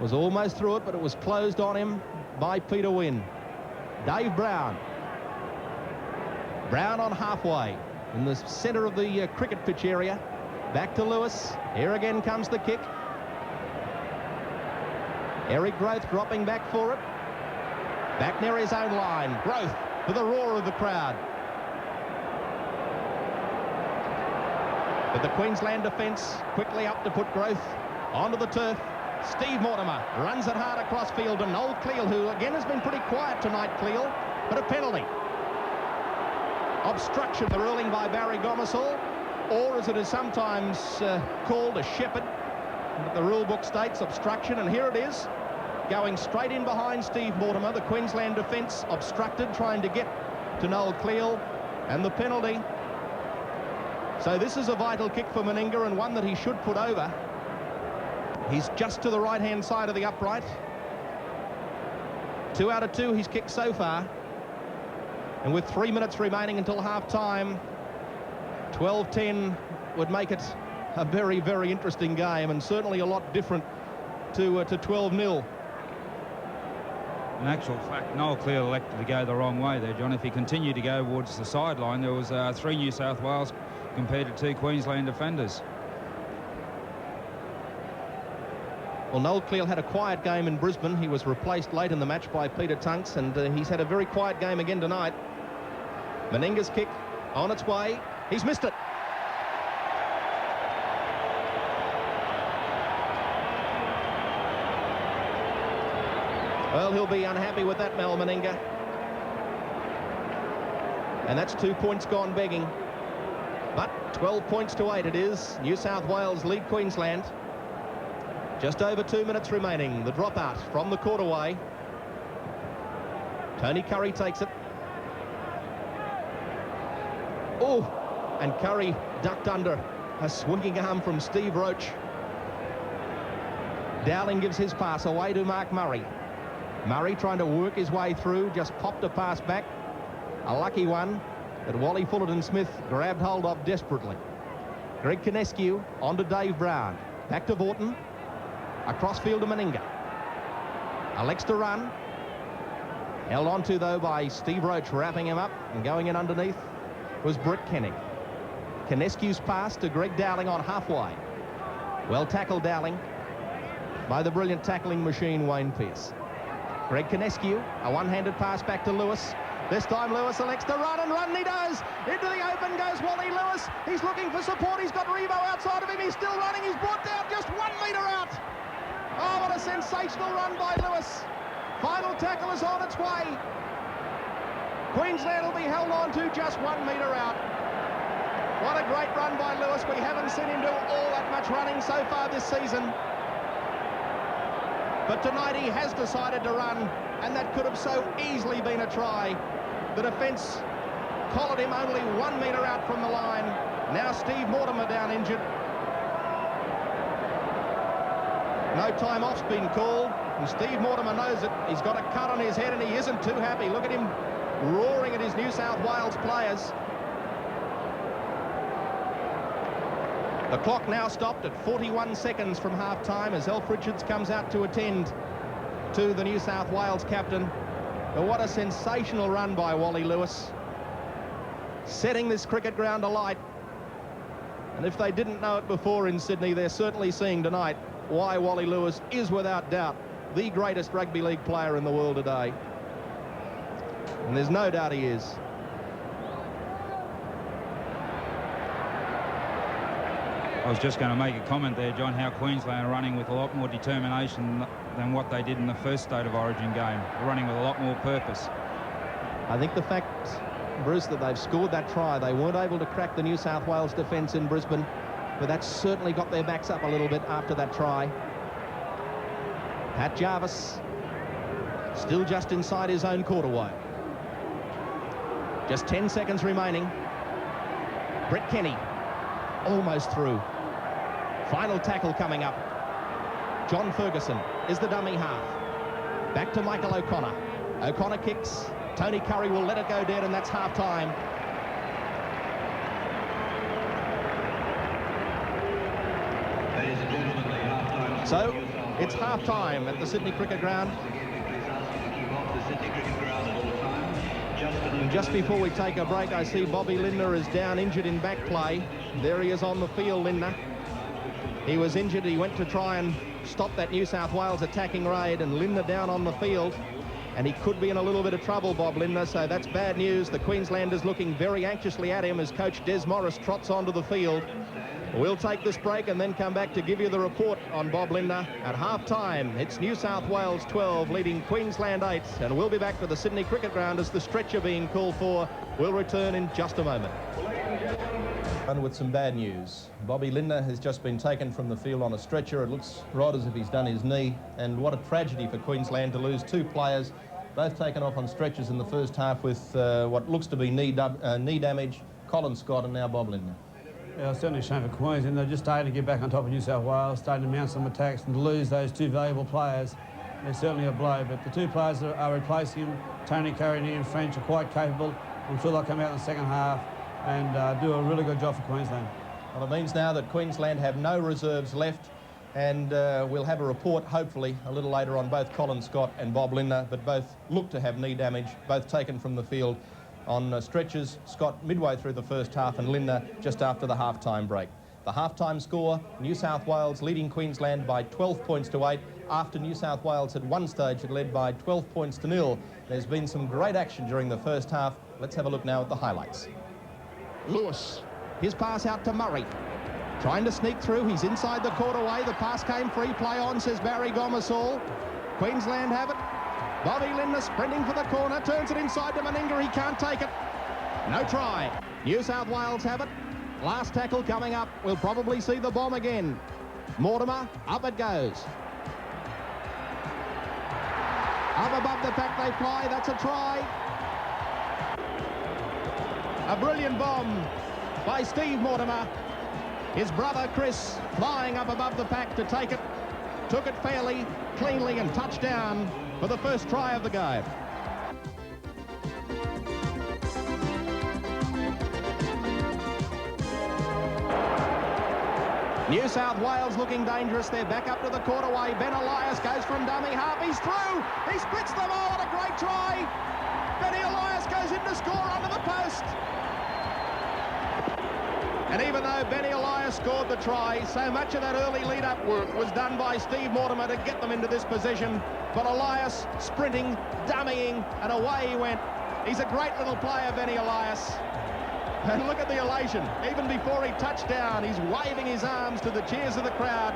Was almost through it, but it was closed on him by Peter Wynn. Dave Brown. Brown on halfway in the centre of the cricket pitch area. Back to Lewis. Here again comes the kick. Eric Groth dropping back for it. Back near his own line. Groth for the roar of the crowd. But the Queensland defence quickly up to put Groth onto the turf. Steve Mortimer runs it hard across field, and Noel Cleal, who again has been pretty quiet tonight, Cleal, but a penalty. Obstruction, the ruling by Barry Gomersall, or as it is sometimes called, a shepherd. But the rule book states obstruction, and here it is, going straight in behind Steve Mortimer. The Queensland defence obstructed, trying to get to Noel Cleal, and the penalty. So this is a vital kick for Meninga, and one that he should put over. He's just to the right-hand side of the upright. 2 out of 2 he's kicked so far. And with 3 minutes remaining until half-time, 12-10 would make it a very, very interesting game, and certainly a lot different to 12-0. In actual fact, Noel Cleal elected to go the wrong way there, John. If he continued to go towards the sideline, there was 3 New South Wales compared to 2 Queensland defenders. Well, Noel Cleal had a quiet game in Brisbane. He was replaced late in the match by Peter Tunks, and he's had a very quiet game again tonight. Meninga's kick on its way. He's missed it. Well, he'll be unhappy with that, Mel Meninga. And that's 2 points gone begging. But 12 points to 8 it is. New South Wales lead Queensland. Just over 2 minutes remaining. The drop out from the quarterway. Tony Curry takes it. Oh, and Curry ducked under a swinging arm from Steve Roach. Dowling gives his pass away to Mark Murray. Murray trying to work his way through, just popped a pass back. A lucky one that Wally Fullerton-Smith grabbed hold of desperately. Greg Kinescu on to Dave Brown. Back to Vorton. Across field to Meninga. Elects to run. Held on to, though, by Steve Roach, wrapping him up, and going in underneath was Brett Kenny. Kinescu's pass to Greg Dowling on halfway. Well tackled, Dowling, by the brilliant tackling machine, Wayne Pearce. Greg Kinescu, a one-handed pass back to Lewis. This time Lewis elects to run, and run he does. Into the open goes Wally Lewis. He's looking for support. He's got Revo outside of him. He's still running. He's brought down just 1 metre out. Oh, what a sensational run by Lewis. Final tackle is on its way. Queensland will be held on to just 1 metre out. What a great run by Lewis. We haven't seen him do all that much running so far this season. But tonight he has decided to run, and that could have so easily been a try. The defence collared him only 1 metre out from the line. Now Steve Mortimer down injured. No time off's been called, and Steve Mortimer knows it. He's got a cut on his head, and he isn't too happy. Look at him roaring at his New South Wales players. The clock now stopped at 41 seconds from half-time as Elf Richards comes out to attend to the New South Wales captain. But what a sensational run by Wally Lewis, setting this cricket ground alight. And if they didn't know it before in Sydney, they're certainly seeing tonight why Wally Lewis is without doubt the greatest rugby league player in the world today. And there's no doubt he is. I was just going to make a comment there, John, how Queensland are running with a lot more determination than what they did in the first State of Origin game. They're running with a lot more purpose. I think the fact, Bruce, that they've scored that try, they weren't able to crack the New South Wales defence in Brisbane, but that's certainly got their backs up a little bit after that try. Pat Jarvis still just inside his own quarterway. Just 10 seconds remaining. Brett Kenny almost through. Final tackle coming up. John Ferguson is the dummy half. Back to Michael O'Connor. O'Connor kicks. Tony Curry will let it go dead, and that's half-time. So it's half-time at the Sydney Cricket Ground. And just before we take a break, I see Bobby Lindner is down injured in back play. There he is on the field, Lindner. He was injured. He went to try and stop that New South Wales attacking raid, and Lindner down on the field. And he could be in a little bit of trouble, Bob Lindner, so that's bad news. The Queenslanders looking very anxiously at him as coach Des Morris trots onto the field. We'll take this break and then come back to give you the report on Bob Lindner. At half-time, it's New South Wales 12 leading Queensland 8, and we'll be back to the Sydney Cricket Ground as the stretcher being called for. We'll return in just a moment. And with some bad news, Bobby Lindner has just been taken from the field on a stretcher. It looks right as if he's done his knee, and what a tragedy for Queensland to lose two players, both taken off on stretchers in the first half with what looks to be knee damage. Colin Scott and now Bob Lindner. Yeah, it's certainly a shame for Queensland. They're just starting to get back on top of New South Wales, starting to mount some attacks, and to lose those two valuable players is certainly a blow. But the two players that are replacing him, Tony Curry and Ian French, are quite capable. I'm sure they'll come out in the second half and do a really good job for Queensland. Well, it means now that Queensland have no reserves left, and we'll have a report, hopefully, a little later on both Colin Scott and Bob Lindner, but both look to have knee damage, both taken from the field on stretchers. Scott midway through the first half and Lindner just after the half-time break. The half-time score, New South Wales leading Queensland by 12 points to 8 after New South Wales at one stage had led by 12 points to 0. There's been some great action during the first half. Let's have a look now at the highlights. Lewis, his pass out to Murray. Trying to sneak through, he's inside the quarterway. The pass came free, play on, says Barry Gomersall. Queensland have it. Bobby Lindner sprinting for the corner, turns it inside to Meninga, he can't take it. No try. New South Wales have it. Last tackle coming up. We'll probably see the bomb again. Mortimer, up it goes. Up above the pack they fly, that's a try. A brilliant bomb by Steve Mortimer. His brother Chris flying up above the pack to take it. Took it fairly, cleanly and touchdown for the first try of the game. New South Wales looking dangerous. They're back up to the quarterway. Ben Elias goes from dummy half. He's through. He splits them all. What a great try. Benny Elias goes in to score under the post. And even though Benny Elias scored the try, so much of that early lead-up work was done by Steve Mortimer to get them into this position. But Elias sprinting, dummying, and away he went. He's a great little player, Benny Elias. And look at the elation. Even before he touched down, he's waving his arms to the cheers of the crowd.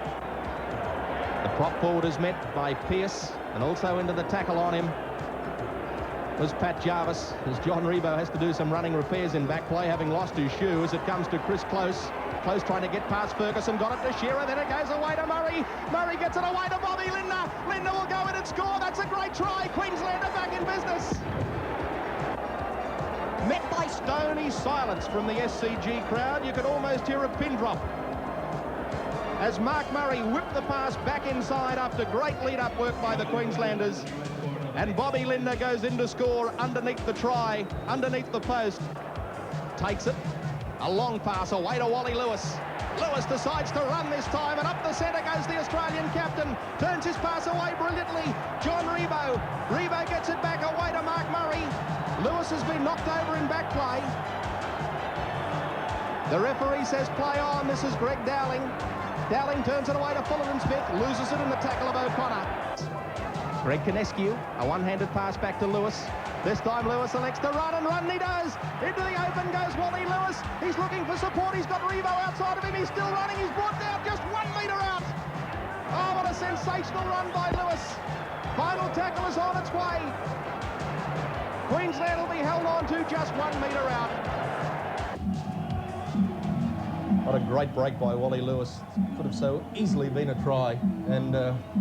The prop forward is met by Pearce, and also into the tackle on him was Pat Jarvis, as John Rebo has to do some running repairs in back play, having lost his shoe as it comes to Chris Close. Close trying to get past Ferguson, got it to Shearer, then it goes away to Murray. Murray gets it away to Bobby Lindner. Lindner will go in and score. That's a great try. Queensland are back in business. Met by stony silence from the SCG crowd. You could almost hear a pin drop as Mark Murray whipped the pass back inside after great lead-up work by the Queenslanders. And Bobby Lindner goes in to score underneath the try, underneath the post. Takes it. A long pass away to Wally Lewis. Lewis decides to run this time, and up the centre goes the Australian captain. Turns his pass away brilliantly. John Rebo. Rebo gets it back away to Mark Murray. Lewis has been knocked over in back play. The referee says play on. This is Greg Dowling. Dowling turns it away to Fullerton Smith. Loses it in the tackle of O'Connor. Greg Kinescu, a one-handed pass back to Lewis. This time Lewis elects to run, and run he does. Into the open goes Wally Lewis. He's looking for support. He's got Revo outside of him. He's still running. He's brought down just 1 metre out. Oh, what a sensational run by Lewis. Final tackle is on its way. Queensland will be held on to just 1 metre out. What a great break by Wally Lewis. Could have so easily been a try. And,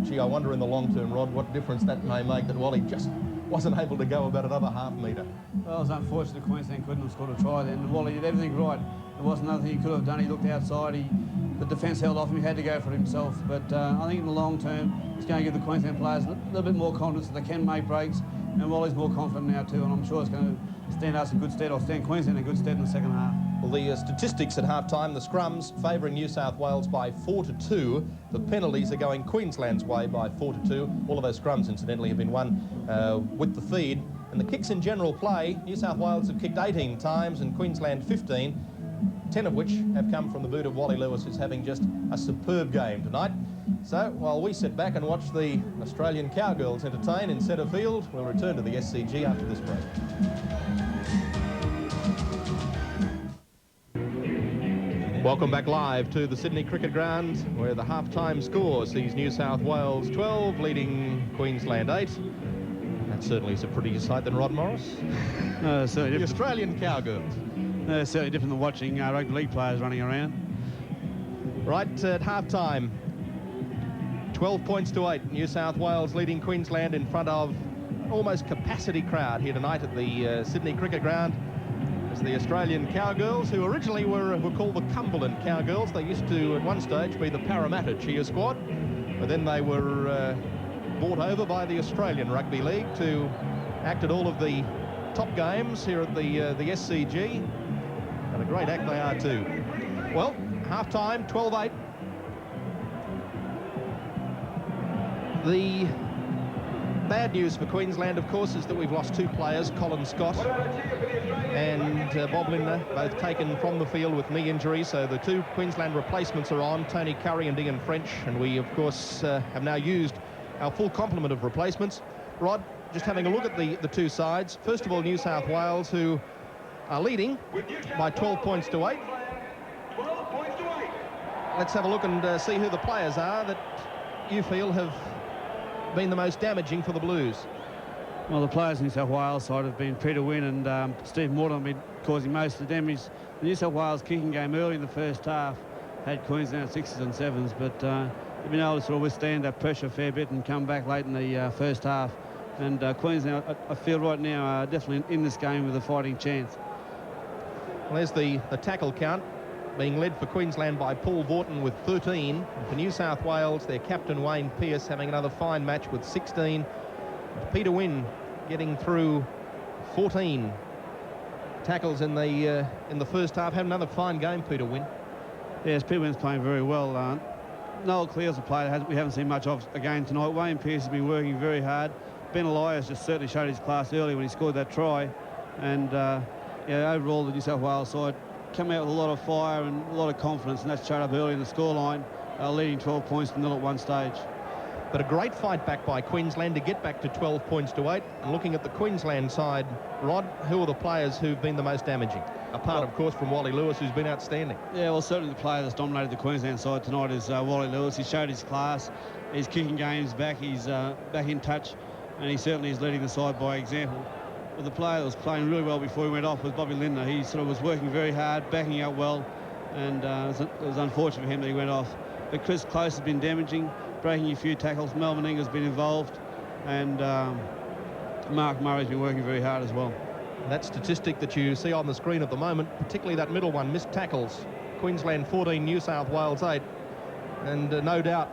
gee, I wonder in the long term, Rod, what difference that may make that Wally just wasn't able to go about another half metre. Well, it was unfortunate Queensland couldn't have scored a try then. Wally did everything right. There wasn't nothing he could have done. He looked outside. The defence held off him. He had to go for himself. But I think in the long term, it's going to give the Queensland players a little bit more confidence that they can make breaks. And Wally's more confident now too, and I'm sure it's going to stand us in good stead, or stand Queensland in good stead in the second half. Well, the statistics at half-time, the scrums favouring New South Wales by 4-2. The penalties are going Queensland's way by 4-2. All of those scrums, incidentally, have been won with the feed. And the kicks in general play, New South Wales have kicked 18 times and Queensland 15, 10 of which have come from the boot of Wally Lewis, who's having just a superb game tonight. So, while we sit back and watch the Australian Cowgirls entertain in centre field, we'll return to the SCG after this break. Welcome back live to the Sydney Cricket Ground, where the half-time score sees New South Wales 12 leading Queensland 8. That certainly is a prettier sight than Rod Morris. The Australian Cowgirls. Certainly different than watching rugby league players running around. Right at half-time, 12 points to 8. New South Wales leading Queensland in front of almost capacity crowd here tonight at the Sydney Cricket Ground. As the Australian Cowgirls, who originally were called the Cumberland Cowgirls. They used to, at one stage, be the Parramatta Cheer Squad, but then they were bought over by the Australian Rugby League to act at all of the top games here at the SCG. And a great act they are too. Well, half-time, 12-8. The bad news for Queensland, of course, is that we've lost two players, Colin Scott and Bob Lindner, both taken from the field with knee injuries. So the two Queensland replacements are on, Tony Curry and Ian French. And we, of course, have now used our full complement of replacements. Rod, just having a look at the two sides. First of all, New South Wales, who are leading by 12 points to 8. Let's have a look and see who the players are that you feel have been the most damaging for the Blues. Well, the players in New South Wales side have been Peter Wynn and Steve Mortimer have been causing most of the damage. The New South Wales kicking game early in the first half had Queensland at 6s and 7s, but they've been able to sort of withstand that pressure a fair bit and come back late in the first half. And Queensland, I feel right now, are definitely in this game with a fighting chance. Well, there's the tackle count, being led for Queensland by Paul Vaughton with 13. And for New South Wales, their captain Wayne Pearce having another fine match with 16. And Peter Wynn getting through 14 tackles in the first half. Had another fine game, Peter Wynn. Yes, Peter Wynn's playing very well. Noel Clear's a player we haven't seen much of again tonight. Wayne Pearce has been working very hard. Ben Elias just certainly showed his class early when he scored that try. And overall, the New South Wales side come out with a lot of fire and a lot of confidence, and that showed up early in the scoreline, leading 12 points to 0 at one stage. But a great fight back by Queensland to get back to 12 points to 8. And looking at the Queensland side, Rod, who are the players who've been the most damaging? Apart, of course, from Wally Lewis, who's been outstanding. Yeah, well, certainly the player that's dominated the Queensland side tonight is Wally Lewis. He showed his class. His kicking game's back. He's back in touch, and he certainly is leading the side by example. But the player that was playing really well before he went off was Bobby Lindner. He sort of was working very hard, backing out well, and it was unfortunate for him that he went off. But Chris Close has been damaging, breaking a few tackles. Melvin Inger's been involved, and Mark Murray's been working very hard as well. That statistic that you see on the screen at the moment, particularly that middle one, missed tackles. Queensland 14, New South Wales 8. And no doubt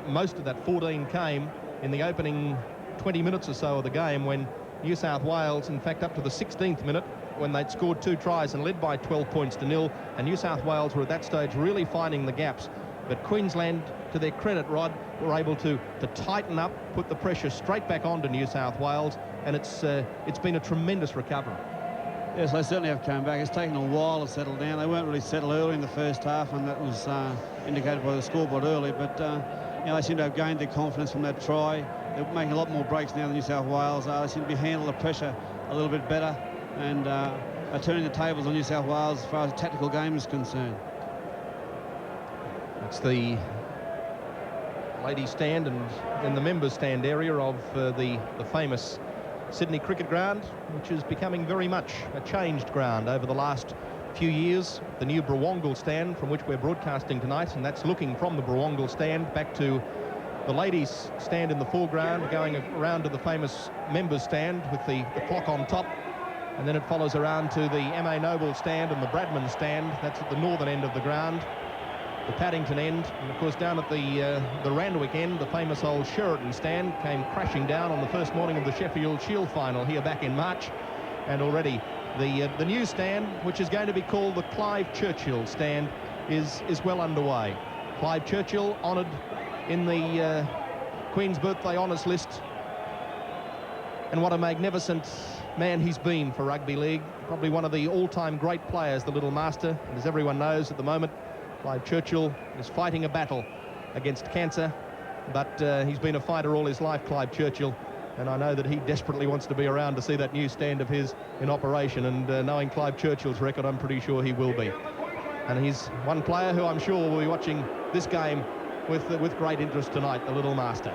most of that 14 came in the opening 20 minutes or so of the game, when New South Wales, in fact, up to the 16th minute, when they'd scored 2 tries and led by 12 points to 0, and New South Wales were at that stage really finding the gaps. But Queensland, to their credit, Rod, were able to tighten up, put the pressure straight back onto New South Wales, and it's been a tremendous recovery. Yes, they certainly have come back. It's taken a while to settle down. They weren't really settled early in the first half, and that was indicated by the scoreboard early. But they seem to have gained their confidence from that try. They're making a lot more breaks now than New South Wales. They seem to be handling the pressure a little bit better, and are turning the tables on New South Wales as far as the tactical game is concerned. It's the ladies' stand and in the members' stand area of the famous Sydney Cricket Ground, which is becoming very much a changed ground over the last few years. The new Brawongal stand, from which we're broadcasting tonight, and that's looking from the Brawongal stand back to the ladies' stand in the foreground, going around to the famous members' stand with the clock on top, and then it follows around to the M.A. Noble stand and the Bradman stand. That's at the northern end of the ground, the Paddington end, and of course down at the Randwick end, the famous old Sheraton stand came crashing down on the first morning of the Sheffield Shield final here back in March, and already the new stand, which is going to be called the Clive Churchill stand, is well underway. Clive Churchill honoured in the Queen's Birthday Honours list, and what a magnificent man he's been for rugby league. Probably one of the all-time great players, the little master. And as everyone knows at the moment, Clive Churchill is fighting a battle against cancer, but he's been a fighter all his life, Clive Churchill, and I know that he desperately wants to be around to see that new stand of his in operation, and knowing Clive Churchill's record, I'm pretty sure he will be. And he's one player who I'm sure will be watching this game with great interest tonight, the little master.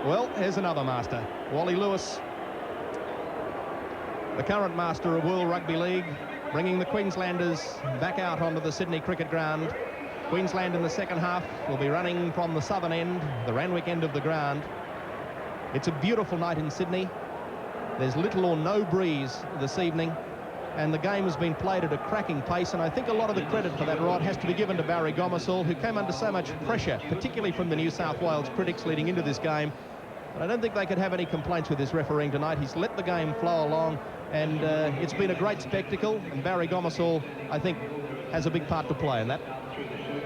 Well, here's another master, Wally Lewis, the current master of World Rugby League, bringing the Queenslanders back out onto the Sydney Cricket Ground. Queensland in the second half will be running from the southern end, the Randwick end of the ground. It's a beautiful night in Sydney. There's little or no breeze this evening, and the game has been played at a cracking pace, and I think a lot of the credit for that, Rod, has to be given to Barry Gomersall, who came under so much pressure, particularly from the New South Wales critics leading into this game. But I don't think they could have any complaints with this refereeing tonight. He's let the game flow along, and it's been a great spectacle, and Barry Gomersall, I think, has a big part to play in that.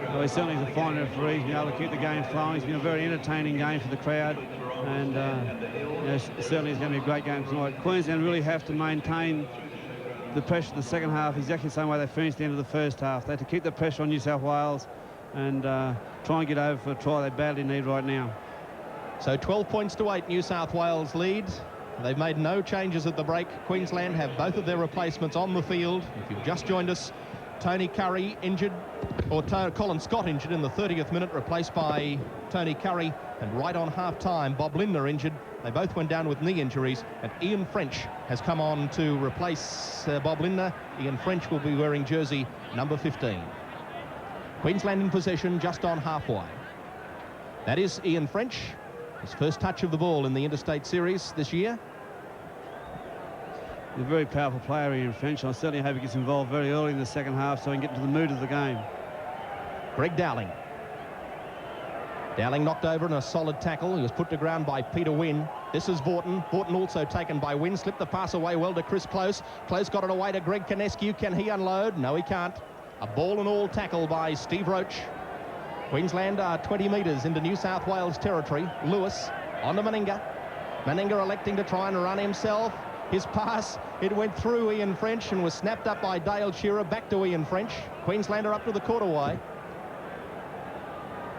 Well, he certainly is a fine referee. He's been able to keep the game flowing. It's been a very entertaining game for the crowd, and certainly it's going to be a great game tonight. Queensland really have to maintain the pressure in the second half exactly the same way they finished the end of the first half. They have to keep the pressure on New South Wales and try and get over for a try they badly need right now. So 12 points to 8, New South Wales lead. They've made no changes at the break. Queensland have both of their replacements on the field. If you've just joined us, Tony Curry injured, or Colin Scott injured in the 30th minute, replaced by Tony Curry. And right on half-time, Bob Lindner injured. They both went down with knee injuries, and Ian French has come on to replace Bob Lindner. Ian French will be wearing jersey number 15. Queensland in possession just on halfway. That is Ian French, his first touch of the ball in the Interstate Series this year. He's a very powerful player, Ian French. I certainly hope he gets involved very early in the second half so he can get into the mood of the game. Greg Dowling. Dowling knocked over in a solid tackle. He was put to ground by Peter Wynn. This is Vaughton. Vaughton also taken by Wynn. Slipped the pass away well to Chris Close. Close got it away to Greg Kinescu. Can he unload? No, he can't. A ball and all tackle by Steve Roach. Queensland are 20 metres into New South Wales territory. Lewis on to Meninga. Meninga electing to try and run himself. His pass, it went through Ian French and was snapped up by Dale Shearer. Back to Ian French. Queensland are up to the quarterway.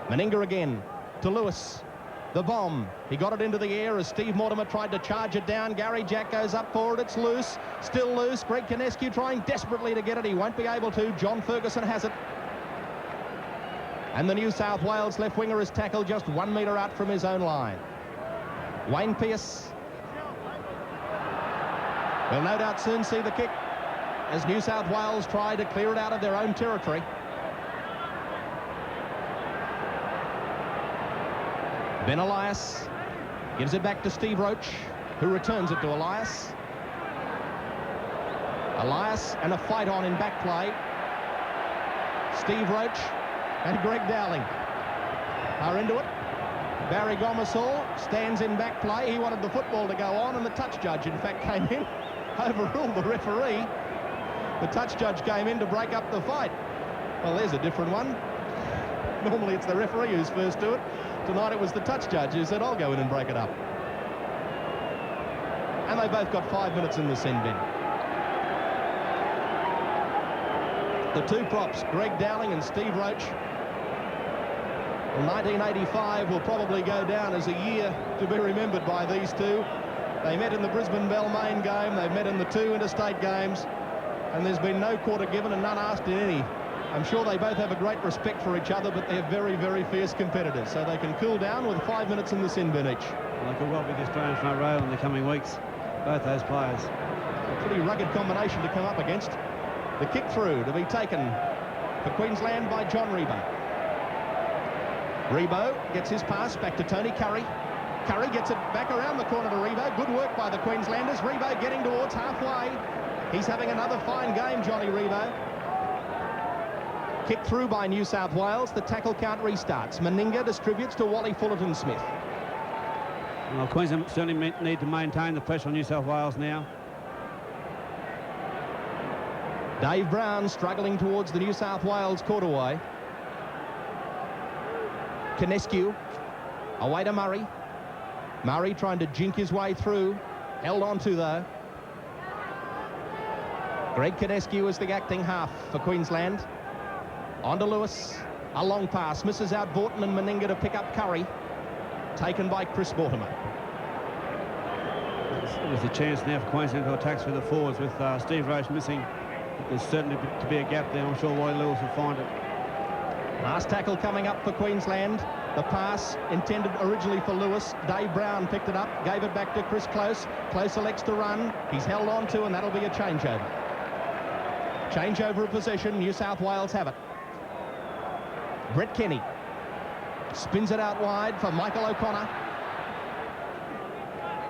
Meninga again to Lewis. The bomb. He got it into the air as Steve Mortimer tried to charge it down. Gary Jack goes up for it. It's loose. Still loose. Greg Kinescu trying desperately to get it. He won't be able to. John Ferguson has it. And the New South Wales left winger is tackled just 1 metre out from his own line. Wayne Pearce will no doubt soon see the kick as New South Wales try to clear it out of their own territory. Ben Elias gives it back to Steve Roach, who returns it to Elias. Elias and a fight on in back play. Steve Roach and Greg Dowling are into it. Barry Gomersall stands in back play. He wanted the football to go on, and the touch judge, in fact, came in, overruled the referee. The touch judge came in to break up the fight. Well, there's a different one. Normally it's the referee who's first to it. Tonight it was the touch judge who said, I'll go in and break it up. And they both got 5 minutes in the sin bin. The two props, Greg Dowling and Steve Roach. Well, 1985 will probably go down as a year to be remembered by these two. They met in the Brisbane Balmain game. They've met in the two interstate games. And there's been no quarter given and none asked in any. I'm sure they both have a great respect for each other, but they're very, very fierce competitors. So they can cool down with 5 minutes in the sin bin each. They could well be the Australian front row in the coming weeks, both those players. A pretty rugged combination to come up against. The kick through to be taken for Queensland by John Rebo. Rebo gets his pass back to Tony Curry. Curry gets it back around the corner to Rebo. Good work by the Queenslanders. Rebo getting towards halfway. He's having another fine game, Johnny Rebo. Kick through by New South Wales. The tackle count restarts. Meninga distributes to Wally Fullerton-Smith. Well, Queensland certainly need to maintain the pressure on New South Wales now. Dave Brown struggling towards the New South Wales quarterway. Kinescu away to Murray. Murray trying to jink his way through. Held on to though. Greg Kinescu is the acting half for Queensland. On to Lewis. A long pass. Misses out Vaughton and Meninga to pick up Curry. Taken by Chris Mortimer. There's a chance now for Queensland to attack through the forwards with Steve Roach missing. There's certainly to be a gap there. I'm sure Wally Lewis will find it. Last tackle coming up for Queensland. The pass intended originally for Lewis. Dave Brown picked it up, gave it back to Chris Close. Close elects to run. He's held on to, and that'll be a changeover. Changeover of possession. New South Wales have it. Brett Kenny spins it out wide for Michael O'Connor.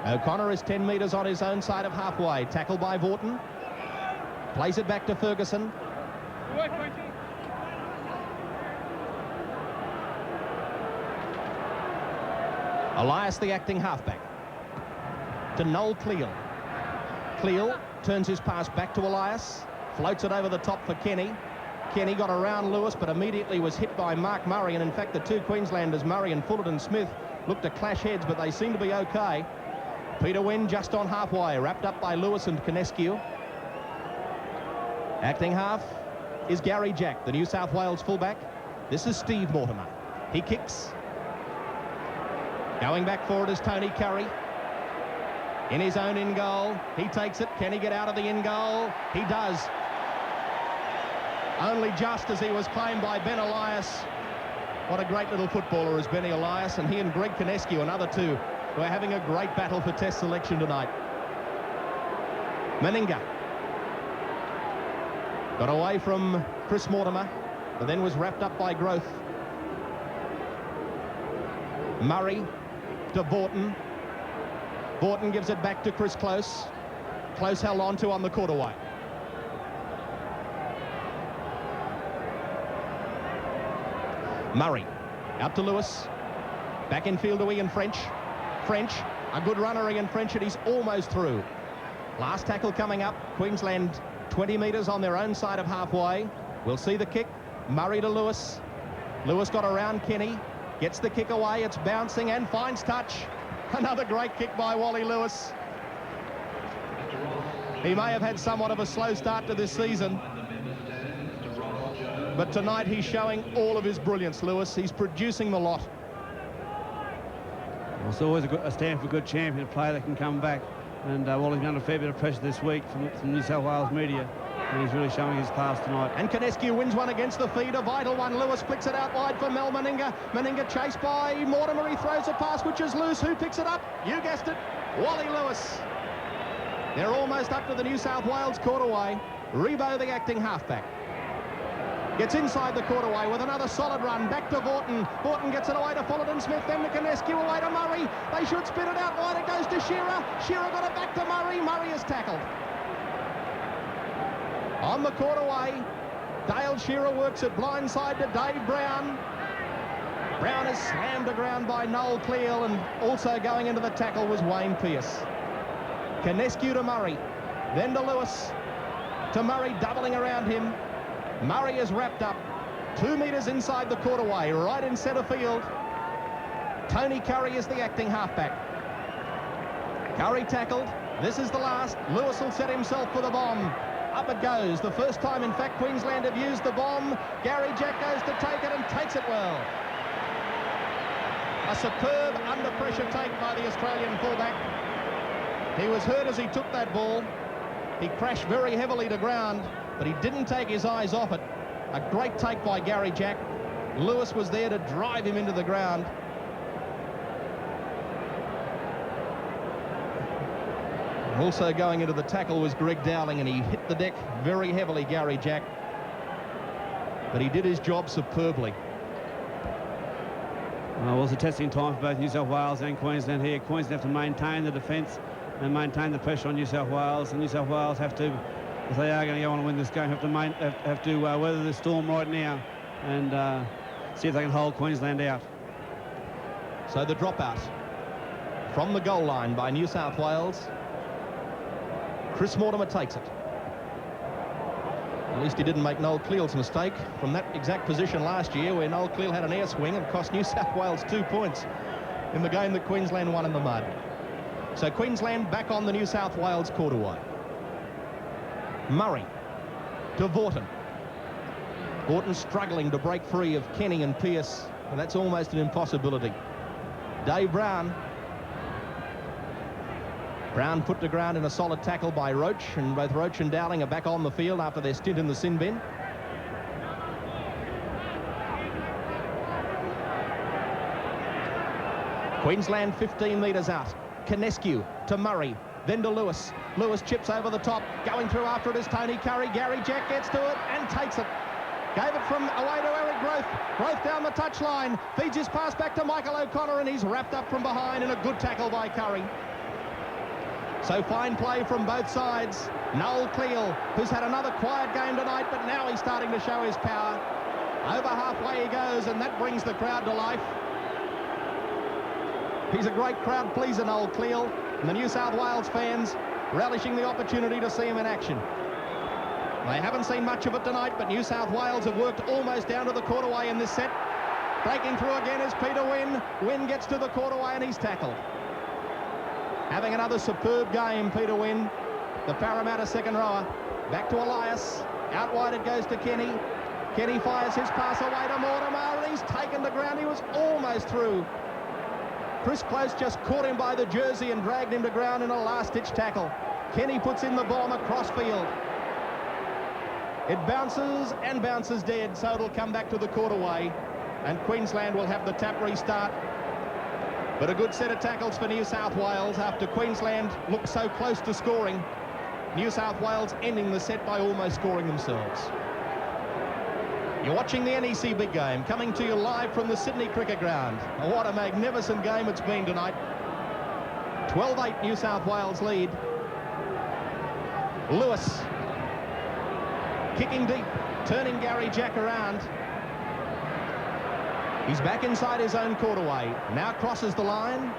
O'Connor is 10 metres on his own side of halfway. Tackled by Vaughton. Plays it back to Ferguson. Elias, the acting halfback. To Noel Cleal. Cleal turns his pass back to Elias. Floats it over the top for Kenny. Kenny got around Lewis, but immediately was hit by Mark Murray. And in fact, the two Queenslanders, Murray and Fullerton-Smith, looked to clash heads, but they seem to be okay. Peter Wynn just on halfway, wrapped up by Lewis and Kinescu. Acting half is Gary Jack, the New South Wales fullback. This is Steve Mortimer. He kicks. Going back for it is Tony Curry. In his own in goal. He takes it. Can he get out of the in goal? He does. Only just as he was claimed by Ben Elias. What a great little footballer is Benny Elias, and he and Greg Kinescu, another two, who are having a great battle for test selection tonight. Meninga got away from Chris Mortimer. but then was wrapped up by Growth. Murray to Vaughton. Vaughton gives it back to Chris Close. Close held on to on the quarterway. Murray out to Lewis. Back in field to Ian French. French, a good runner, Ian French, and he's almost through. Last tackle coming up. Queensland 20 metres on their own side of halfway. We'll see the kick. Murray to Lewis. Lewis got around Kenny. Gets the kick away. It's bouncing and finds touch. Another great kick by Wally Lewis. He may have had somewhat of a slow start to this season, but tonight he's showing all of his brilliance, Lewis. He's producing the lot. Well, it's always a stand for a good champion, a player that can come back. And Wally's been under a fair bit of pressure this week from New South Wales media. And he's really showing his class tonight. And Canescu wins one against the feed, a vital one. Lewis flicks it out wide for Mel Meninga. Meninga chased by Mortimer. He throws a pass which is loose. Who picks it up? You guessed it, Wally Lewis. They're almost up to the New South Wales quarterway. Rebo, the acting halfback, gets inside the quarterway with another solid run. Back to Vaughton. Vaughton gets it away to Fullerton Smith, then to Canescu, away to Murray. They should spin it out wide. It goes to Shearer. Shearer got it back to Murray. Murray is tackled. On the quarterway, Dale Shearer works it blindside to Dave Brown. Brown is slammed to ground by Noel Cleal, and also going into the tackle was Wayne Pearce. Canescu to Murray, then to Lewis. To Murray, doubling around him. Murray is wrapped up 2 metres inside the quarterway, right in centre field. Tony Curry is the acting halfback. Curry tackled. This is the last. Lewis will set himself for the bomb. Up it goes. The first time, in fact, Queensland have used the bomb. Gary Jack goes to take it and takes it well. A superb under pressure take by the Australian fullback. He was hurt as he took that ball. He crashed very heavily to ground, but he didn't take his eyes off it. A great take by Gary Jack. Lewis was there to drive him into the ground. Also going into the tackle was Greg Dowling, and he hit the deck very heavily, Gary Jack. But he did his job superbly. Well, it was a testing time for both New South Wales and Queensland here. Queensland have to maintain the defence and maintain the pressure on New South Wales. And New South Wales have to, if they are going to go on and win this game, have to weather the storm right now and see if they can hold Queensland out. So the dropout from the goal line by New South Wales. Chris Mortimer takes it. At least he didn't make Noel Cleal's mistake from that exact position last year, where Noel Cleal had an air swing and cost New South Wales 2 points in the game that Queensland won in the mud. So Queensland back on the New South Wales quarterway. Murray to Vaughton. Vaughton struggling to break free of Kenny and Pearce, and that's almost an impossibility. Dave Brown. Brown put to ground in a solid tackle by Roach, and both Roach and Dowling are back on the field after their stint in the sin bin. Queensland 15 metres out. Canescu to Murray, then to Lewis. Lewis chips over the top. Going through after it is Tony Curry. Gary Jack gets to it and takes it. Gave it from away to Eric Growth. Growth down the touchline. Feeds his pass back to Michael O'Connor, and he's wrapped up from behind in a good tackle by Curry. So fine play from both sides. Noel Cleal, who's had another quiet game tonight, but now he's starting to show his power. Over halfway he goes, and that brings the crowd to life. He's a great crowd pleaser, Noel Cleal, and the New South Wales fans relishing the opportunity to see him in action. They haven't seen much of it tonight, but New South Wales have worked almost down to the quarterway in this set. Breaking through again is Peter Wynn. Wynn gets to the quarterway and he's tackled. Having another superb game, Peter Wynn, the Parramatta second rower. Back to Elias. Out wide it goes to Kenny. Kenny fires his pass away to Mortimer. He's taken the ground. He was almost through. Chris Close just caught him by the jersey and dragged him to ground in a last-ditch tackle. Kenny puts in the bomb across field. It bounces and bounces dead, so it'll come back to the quarterway, and Queensland will have the tap restart. But a good set of tackles for New South Wales after Queensland looked so close to scoring. New South Wales ending the set by almost scoring themselves. You're watching the NEC Big Game, coming to you live from the Sydney Cricket Ground. What a magnificent game it's been tonight. 12-8 New South Wales lead. Lewis kicking deep, turning Gary Jack around. He's back inside his own quarterway. Now crosses the line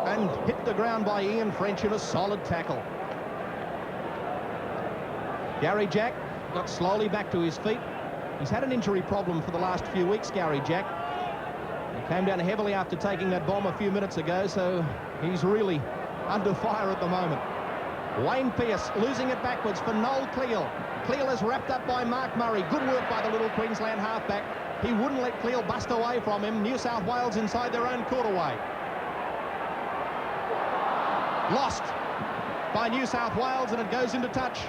and hit the ground by Ian French in a solid tackle. Gary Jack got slowly back to his feet. He's had an injury problem for the last few weeks, Gary Jack. He came down heavily after taking that bomb a few minutes ago, so he's really under fire at the moment. Wayne Pearce losing it backwards for Noel Cleal. Cleal is wrapped up by Mark Murray. Good work by the little Queensland halfback. He wouldn't let Cleal bust away from him. New South Wales inside their own quarterway. Lost by New South Wales, and it goes into touch.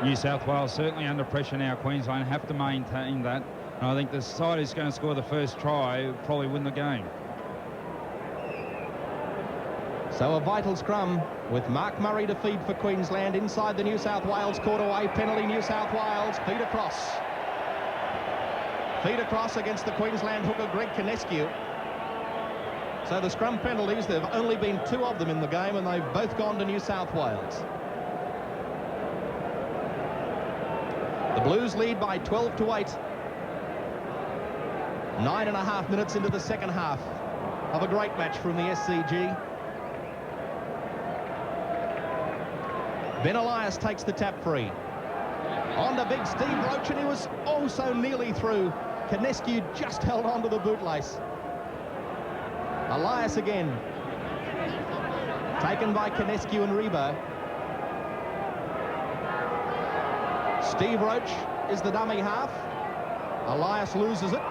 New South Wales certainly under pressure now. Queensland have to maintain that. And I think the side who's going to score the first try will probably win the game. So a vital scrum with Mark Murray to feed for Queensland inside the New South Wales quarterway. Penalty New South Wales. Feed across. Feed across against the Queensland hooker Greg Kinescu. So the scrum penalties, there have only been 2 of them in the game, and they've both gone to New South Wales. The Blues lead by 12-8. 9.5 minutes into the second half of a great match from the SCG. Ben Elias takes the tap free. On to big Steve Roach, and he was also nearly through. Kinescu just held on to the bootlace. Elias again. Taken by Kinescu and Rebo. Steve Roach is the dummy half. Elias loses it.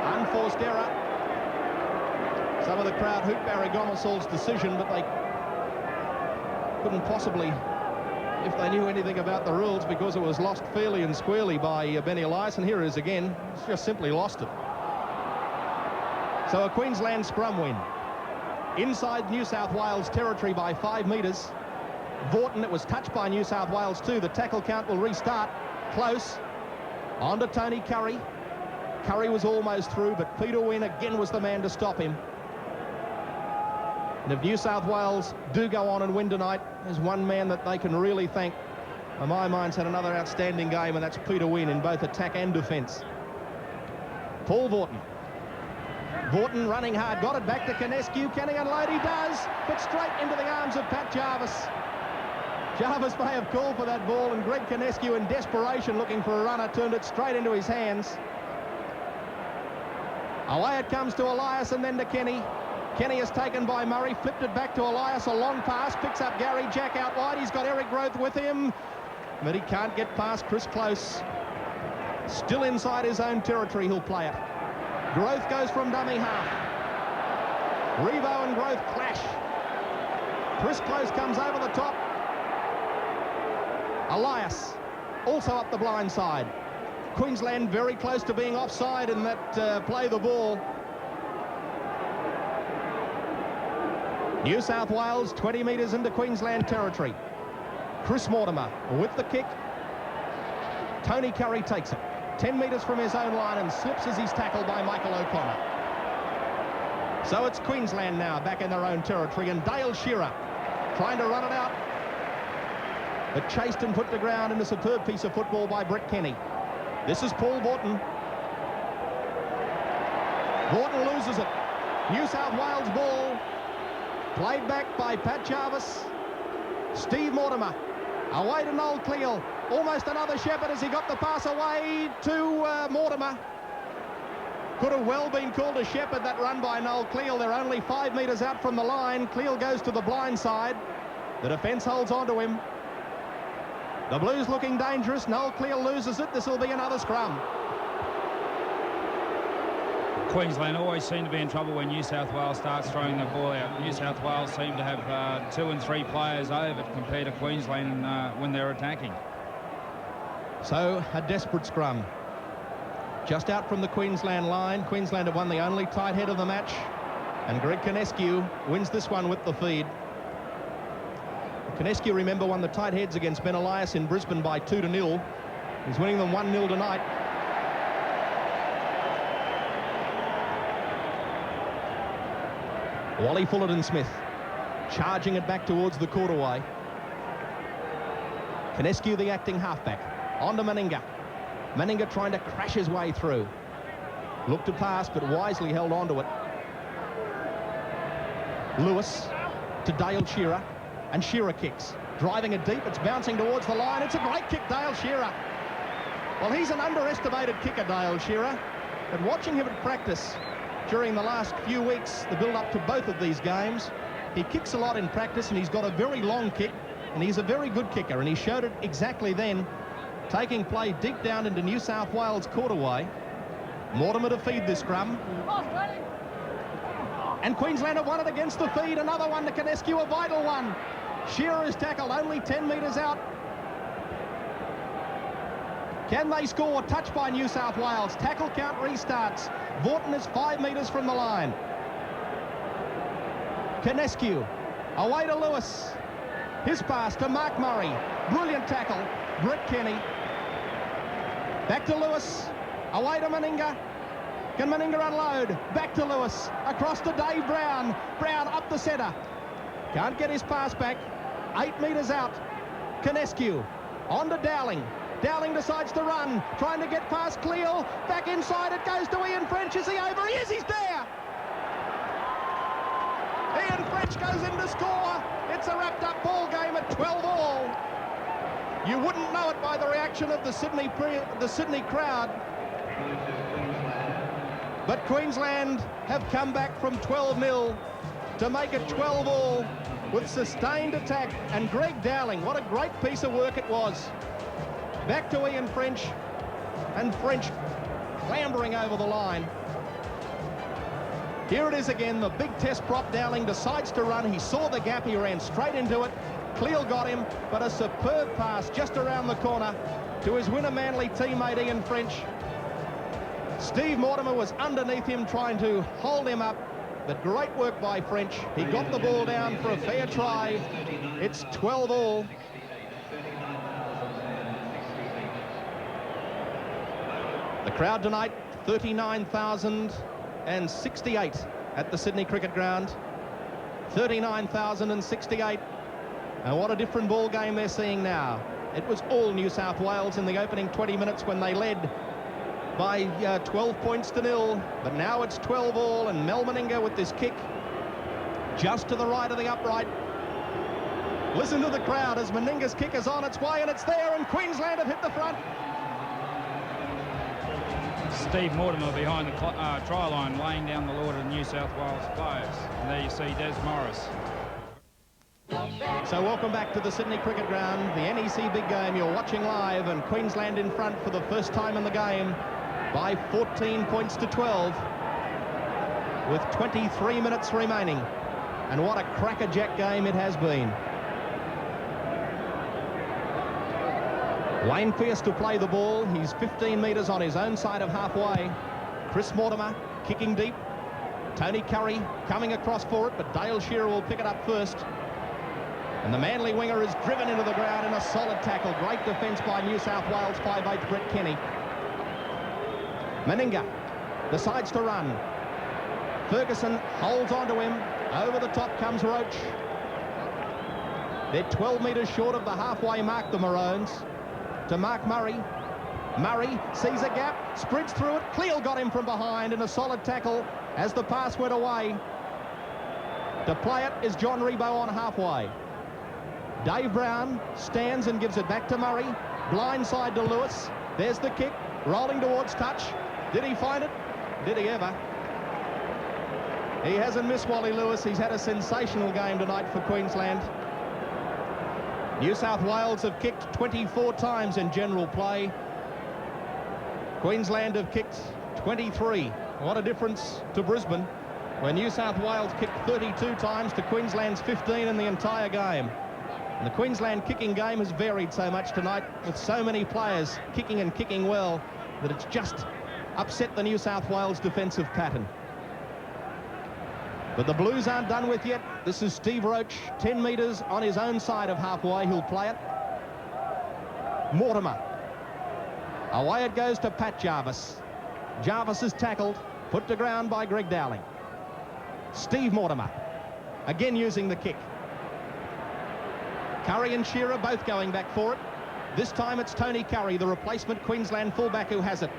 Unforced error. Some of the crowd hooped Barry Gomersal's decision, but they couldn't possibly, if they knew anything about the rules, because it was lost fairly and squarely by Benny Elias, and here it is again. He's just simply lost it. So a Queensland scrum win. Inside New South Wales territory by 5 metres. Vaughton, it was touched by New South Wales too. The tackle count will restart. Close. On to Tony Curry. Curry was almost through, but Peter Wynn again was the man to stop him. And if New South Wales do go on and win tonight, there's one man that they can really thank. And my mind's had another outstanding game, and that's Peter Wynn in both attack and defence. Paul Vaughton. Vaughton running hard, got it back to Kinescu. Can he unload? He does, but straight into the arms of Pat Jarvis. Jarvis may have called for that ball, and Greg Kinescu, in desperation looking for a runner, turned it straight into his hands. Away it comes to Elias and then to Kenny. Kenny is taken by Murray, flipped it back to Elias, a long pass, picks up Gary Jack out wide. He's got Eric Growth with him, but he can't get past Chris Close. Still inside his own territory, he'll play it. Growth goes from dummy half. Rebo and Growth clash. Chris Close comes over the top. Elias also up the blind side. Queensland very close to being offside in that play the ball. New South Wales 20 metres into Queensland territory. Chris Mortimer with the kick. Tony Curry takes it 10 metres from his own line and slips as he's tackled by Michael O'Connor. So it's Queensland now back in their own territory, and Dale Shearer trying to run it out, but chased and put to ground in a superb piece of football by Brett Kenny. This is Paul Vaughton. Vaughton loses it. New South Wales ball. Played back by Pat Jarvis. Steve Mortimer. Away to Noel Cleal. Almost another shepherd as he got the pass away to Mortimer. Could have well been called a shepherd, that run by Noel Cleal. They're only 5 metres out from the line. Cleal goes to the blind side. The defence holds on to him. The Blues looking dangerous. Noel Cleal loses it. This will be another scrum. Queensland always seem to be in trouble when New South Wales starts throwing the ball out. New South Wales seem to have 2 and 3 players over compared to Queensland when they're attacking. So a desperate scrum. Just out from the Queensland line. Queensland have won the only tight head of the match, and Greg Kinescu wins this one with the feed. Konescu, remember, won the tight heads against Ben Elias in Brisbane by 2-0. He's winning them 1-0 tonight. Wally Fullerton-Smith charging it back towards the quarterway. Konescu, the acting halfback, on to Meninga. Meninga trying to crash his way through. Looked to pass, but wisely held on to it. Lewis to Dale Shearer, and Shearer kicks. Driving it deep, it's bouncing towards the line. It's a great kick, Dale Shearer. Well, he's an underestimated kicker, Dale Shearer. But watching him at practice during the last few weeks, the build-up to both of these games, he kicks a lot in practice, and he's got a very long kick, and he's a very good kicker, and he showed it exactly then, taking play deep down into New South Wales quarterway. Mortimer to feed this scrum. And Queensland have won it against the feed. Another one to Konescu, a vital one. Shearer is tackled only 10 metres out. Can they score? Touch by New South Wales. Tackle count restarts. Vaughton is 5 metres from the line. Konescu away to Lewis. His pass to Mark Murray. Brilliant tackle. Brett Kenny. Back to Lewis. Away to Meninga. Can Meninga unload? Back to Lewis. Across to Dave Brown. Brown up the centre. Can't get his pass back. 8 metres out. Konescu. On to Dowling. Dowling decides to run. Trying to get past Cleo. Back inside it goes to Ian French. Is he over? He is. He's there. Ian French goes in to score. It's a wrapped up ball game at 12-all. You wouldn't know it by the reaction of the Sydney crowd. But Queensland have come back from 12-0 to make it 12-all with sustained attack. And Greg Dowling, what a great piece of work it was. Back to Ian French, and French clambering over the line. Here it is again, the big test prop. Dowling decides to run. He saw the gap, he ran straight into it. Cleo got him, but a superb pass just around the corner to his Winner Manly teammate Ian French. Steve Mortimer was underneath him trying to hold him up, but great work by French. He got the ball down for a fair try. It's 12-all. The crowd tonight, 39,068 at the Sydney Cricket Ground. 39,068. And what a different ball game they're seeing now. It was all New South Wales in the opening 20 minutes when they led by 12 points to 0. But now it's 12-all, and Mel Meninga with this kick just to the right of the upright. Listen to the crowd as Meninga's kick is on its way, and it's there, and Queensland have hit the front. Steve Mortimer behind the try line, laying down the law to the New South Wales players. And there you see Des Morris. So welcome back to the Sydney Cricket Ground, the NEC big game you're watching live, and Queensland in front for the first time in the game by 14 points to 12 with 23 minutes remaining. And what a crackerjack game it has been. Wayne Pearce to play the ball. He's 15 metres on his own side of halfway. Chris Mortimer kicking deep. Tony Curry coming across for it, but Dale Shearer will pick it up first. And the Manly winger is driven into the ground in a solid tackle. Great defence by New South Wales 5'8" Brett Kenny. Meninga decides to run. Ferguson holds on to him. Over the top comes Roach. They're 12 metres short of the halfway mark, the Maroons. To Mark Murray. Murray sees a gap, sprints through it. Cleo got him from behind in a solid tackle as the pass went away. To play it is John Rebo on halfway. Dave Brown stands and gives it back to Murray. Blindside to Lewis. There's the kick, rolling towards touch. Did he find it? Did he ever? He hasn't missed Wally Lewis. He's had a sensational game tonight for Queensland. New South Wales have kicked 24 times in general play. Queensland have kicked 23. What a difference to Brisbane, where New South Wales kicked 32 times to Queensland's 15 in the entire game. And the Queensland kicking game has varied so much tonight, with so many players kicking and kicking well, that it's just upset the New South Wales defensive pattern. But the Blues aren't done with yet. This is Steve Roach, 10 metres on his own side of halfway. He'll play it. Mortimer. Away it goes to Pat Jarvis. Jarvis is tackled, put to ground by Greg Dowling. Steve Mortimer, again using the kick. Curry and Shearer both going back for it. This time it's Tony Curry, the replacement Queensland fullback, who has it.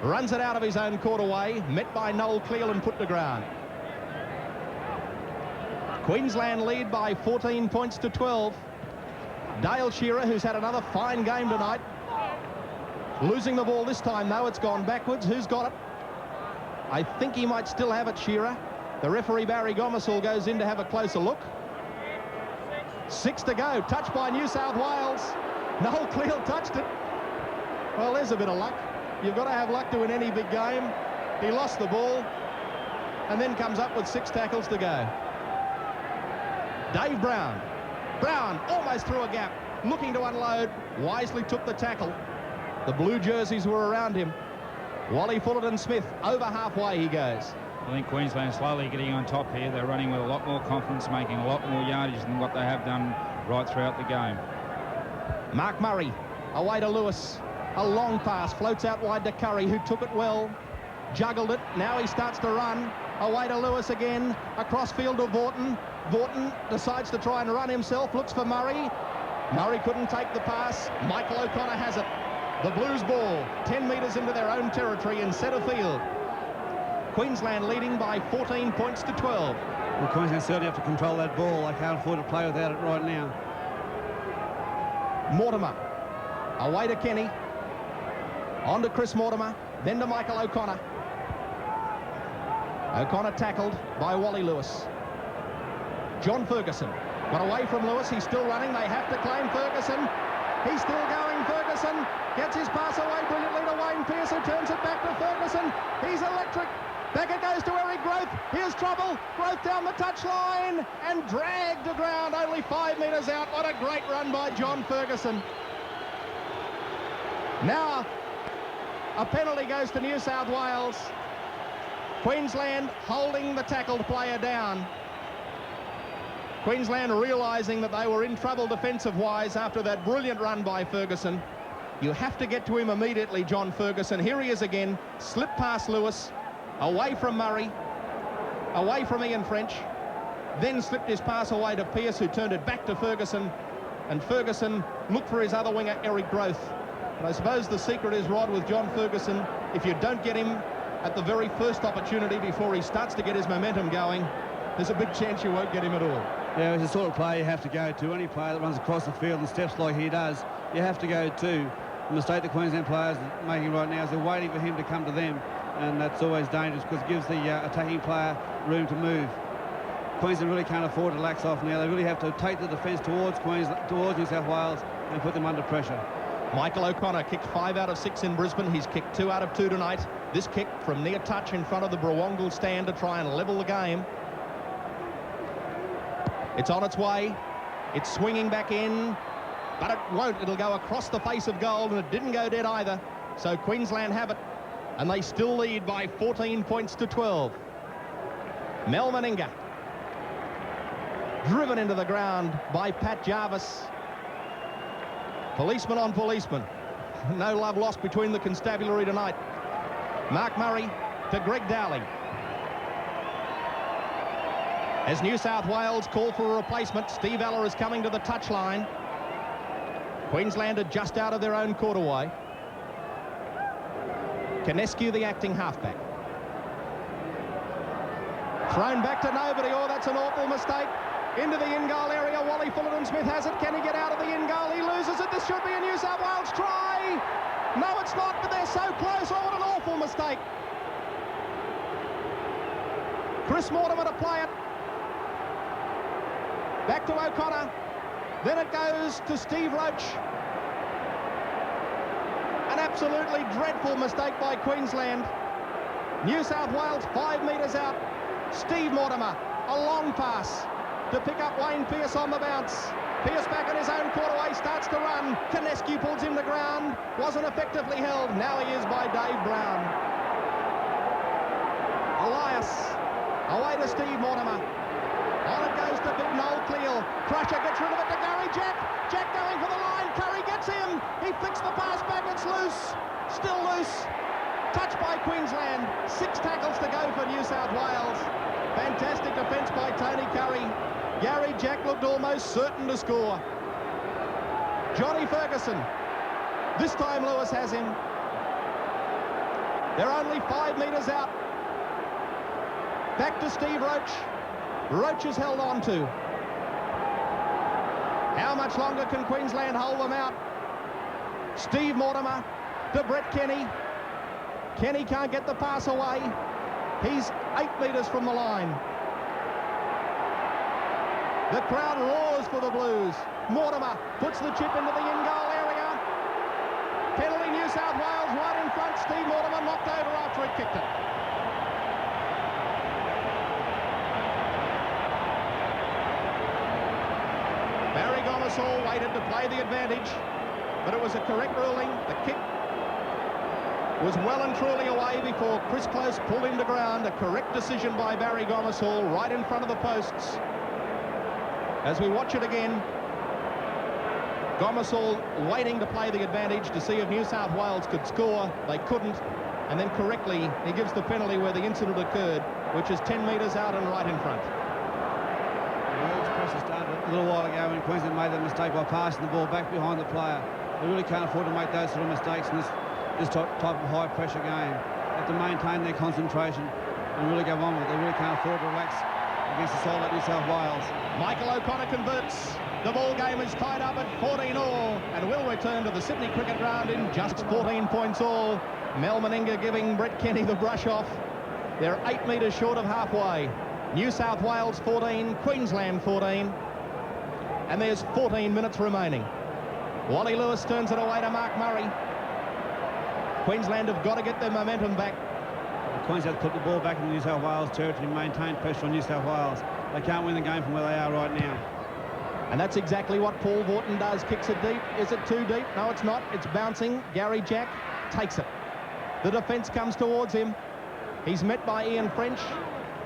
Runs it out of his own quarter way, met by Noel Cleal and put to ground. Queensland lead by 14 points to 12. Dale Shearer, who's had another fine game tonight. Losing the ball this time, though. It's gone backwards. Who's got it? I think he might still have it, Shearer. The referee, Barry Gomersall, goes in to have a closer look. 6 to go. Touched by New South Wales. Noel Cleal touched it. Well, there's a bit of luck. You've got to have luck to win any big game. He lost the ball and then comes up with 6 tackles to go. Dave Brown. Brown almost through a gap, looking to unload. Wisely took the tackle. The blue jerseys were around him. Wally Fullerton-Smith, over halfway he goes. I think Queensland slowly getting on top here. They're running with a lot more confidence, making a lot more yardage than what they have done right throughout the game. Mark Murray, away to Lewis. A long pass, floats out wide to Curry, who took it well. Juggled it, now he starts to run. Away to Lewis again, across field to Vaughton. Vaughton decides to try and run himself, looks for Murray. Murray couldn't take the pass. Michael O'Connor has it. The Blues ball, 10 metres into their own territory in centre field. Queensland leading by 14 points to 12. Well, Queensland certainly have to control that ball. They can't afford to play without it right now. Mortimer, away to Kenny. On to Chris Mortimer, then to Michael O'Connor. O'Connor tackled by Wally Lewis. John Ferguson got away from Lewis. He's still running. They have to claim Ferguson. He's still going. Ferguson gets his pass away brilliantly to Wayne Pearce, who turns it back to Ferguson. He's electric. Back it goes to Eric Growth. Here's trouble. Growth down the touchline and dragged to ground only 5 metres out. What a great run by John Ferguson. Now a penalty goes to New South Wales. Queensland holding the tackled player down. Queensland realising that they were in trouble defensive-wise after that brilliant run by Ferguson. You have to get to him immediately, John Ferguson. Here he is again. Slip past Lewis. Away from Murray. Away from Ian French. Then slipped his pass away to Pearce, who turned it back to Ferguson. And Ferguson looked for his other winger, Eric Growth. But I suppose the secret is, Rod, with John Ferguson, if you don't get him at the very first opportunity before he starts to get his momentum going, there's a big chance you won't get him at all. Yeah, it's the sort of player you have to go to. Any player that runs across the field and steps like he does, you have to go to. The mistake the Queensland players are making right now is they're waiting for him to come to them, and that's always dangerous because it gives the attacking player room to move. Queensland really can't afford to lax off now. They really have to take the defence towards New South Wales and put them under pressure. Michael O'Connor kicked 5 out of 6 in Brisbane. He's kicked 2 out of 2 tonight. This kick from near touch in front of the Brawongle stand to try and level the game. It's on its way. It's swinging back in, but it won't. It'll go across the face of goal, and it didn't go dead either. So Queensland have it, and they still lead by 14 points to 12. Mel Meninga, driven into the ground by Pat Jarvis. Policeman on policeman. No love lost between the constabulary tonight. Mark Murray to Greg Dowling. As New South Wales call for a replacement, Steve Ella is coming to the touchline. Queensland are just out of their own quarterway. Canescu, the acting halfback. Thrown back to nobody. Oh, that's an awful mistake. Into the in-goal area. Wally Fullerton-Smith has it. Can he get out of the in-goal? He loses it. This should be a New South Wales try. No, it's not, but they're so close. Oh, what an awful mistake. Chris Mortimer to play it. Back to O'Connor. Then it goes to Steve Roach. An absolutely dreadful mistake by Queensland. New South Wales 5 metres out. Steve Mortimer, a long pass to pick up Wayne Pearce on the bounce. Pearce back in his own quarterway, starts to run. Canescu pulls him to ground. Wasn't effectively held. Now he is by Dave Brown. Elias Away to Steve Mortimer. On it goes to Big Noel Cleal. Crusher gets rid of it to Gary Jack. Jack going for the line. Curry gets him. He flicks the pass back. It's loose. Still loose. Touched by Queensland. 6 tackles to go for New South Wales. Fantastic defence by Tony Curry. Gary Jack looked almost certain to score. Johnny Ferguson. This time Lewis has him. They're only 5 metres out. Back to Steve Roach. Roach is held on to. How much longer can Queensland hold them out? Steve Mortimer to Brett Kenny. Kenny can't get the pass away. He's 8 metres from the line. The crowd roars for the Blues. Mortimer puts the chip into the in-goal area. Penalty New South Wales right in front. Steve Mortimer knocked over after he kicked it. Barry Gomersall waited to play the advantage, but it was a correct ruling. The kick was well and truly away before Chris Close pulled him to ground. A correct decision by Barry Gomersall right in front of the posts. As we watch it again, Gomersall waiting to play the advantage to see if New South Wales could score. They couldn't, and then correctly he gives the penalty where the incident occurred, which is 10 metres out and right in front. This pressure started a little while ago when Queensland made that mistake by passing the ball back behind the player. They really can't afford to make those sort of mistakes in this type of high-pressure game. They have to maintain their concentration and really go on with it. They really can't afford to relax against a side like New South Wales. Michael O'Connor converts. The ball game is tied up at 14 all and will return to the Sydney Cricket Ground in just 14 points all. Mel Meninga giving Brett Kenny the brush off. They're 8 metres short of halfway. New South Wales 14, Queensland 14. And there's 14 minutes remaining. Wally Lewis turns it away to Mark Murray. Queensland have got to get their momentum back. Queensland put the ball back in New South Wales territory and maintain pressure on New South Wales. They can't win the game from where they are right now. And that's exactly what Paul Vaughton does. Kicks it deep. Is it too deep? No, it's not. It's bouncing. Gary Jack takes it. The defence comes towards him. He's met by Ian French.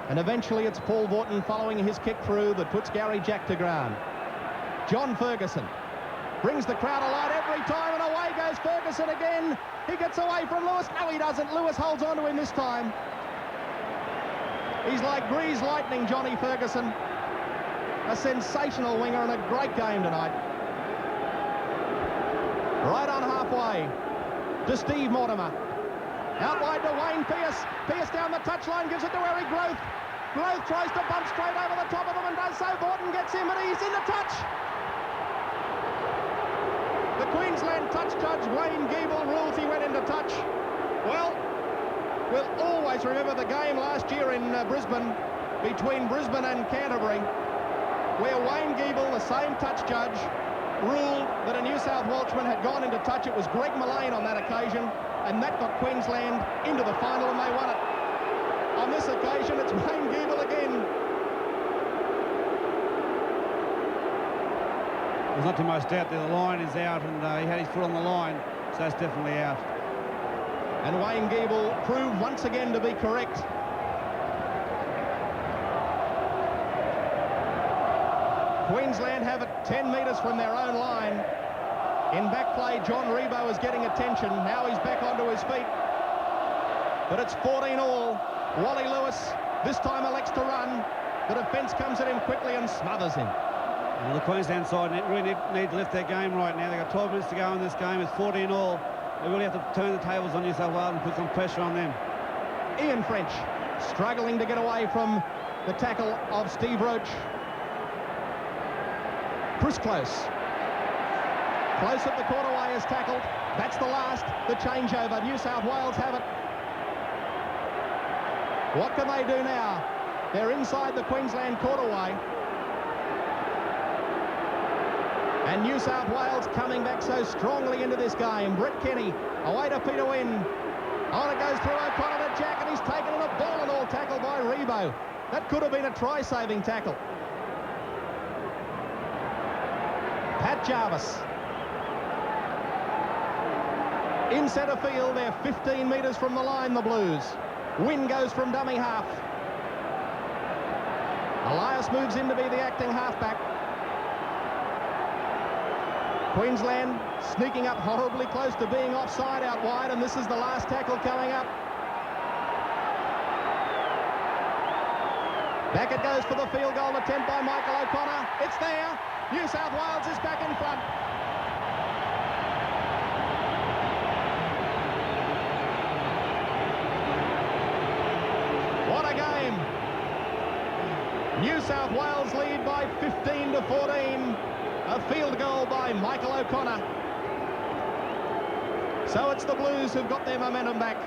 And eventually it's Paul Vaughton following his kick through that puts Gary Jack to ground. John Ferguson brings the crowd alight every time, and away goes Ferguson again. He gets away from Lewis. No, he doesn't. Lewis holds on to him this time. He's like greased lightning, Johnny Ferguson. A sensational winger and a great game tonight. Right on halfway to Steve Mortimer. Out wide to Wayne Pearce. Pearce down the touchline, gives it to Eric Groth. Groth tries to bump straight over the top of him and does so. Vaughton gets him and he's in the touch. The Queensland touch judge, Wayne Giebel, rules he went into touch. Well, we'll always remember the game last year in Brisbane, between Brisbane and Canterbury, where Wayne Giebel, the same touch judge, ruled that a New South Welshman had gone into touch. It was Greg Mullane on that occasion, and that got Queensland into the final and they won it. On this occasion, it's Wayne Giebel again. There's not too much doubt there. The line is out, and he had his foot on the line, so that's definitely out. And Wayne Giebel proved once again to be correct. Queensland have it 10 metres from their own line. In back play, John Rebo is getting attention. Now he's back onto his feet. But it's 14 all. Wally Lewis this time elects to run. The defence comes at him quickly and smothers him. Well, the Queensland side really need to lift their game right now. They've got 12 minutes to go in this game. It's 14 all. They really have to turn the tables on New South Wales and put some pressure on them. Ian French struggling to get away from the tackle of Steve Roach. Chris Close. Close at the quarterway is tackled. That's the last. The changeover. New South Wales have it. What can they do now? They're inside the Queensland quarterway. And New South Wales coming back so strongly into this game. Brett Kenny away to Peter Wynn. On it goes through O'Connor to Jack, and he's taken it a ball and all tackle by Rebo. That could have been a try-saving tackle. Pat Jarvis. In centre field, they're 15 metres from the line, the Blues. Wynn goes from dummy half. Elias moves in to be the acting halfback. Queensland sneaking up horribly close to being offside out wide, and this is the last tackle coming up. Back it goes for the field goal attempt by Michael O'Connor. It's there. New South Wales is back in front. What a game. New South Wales lead by 15-14. A field goal by Michael O'Connor. So it's the Blues who've got their momentum back.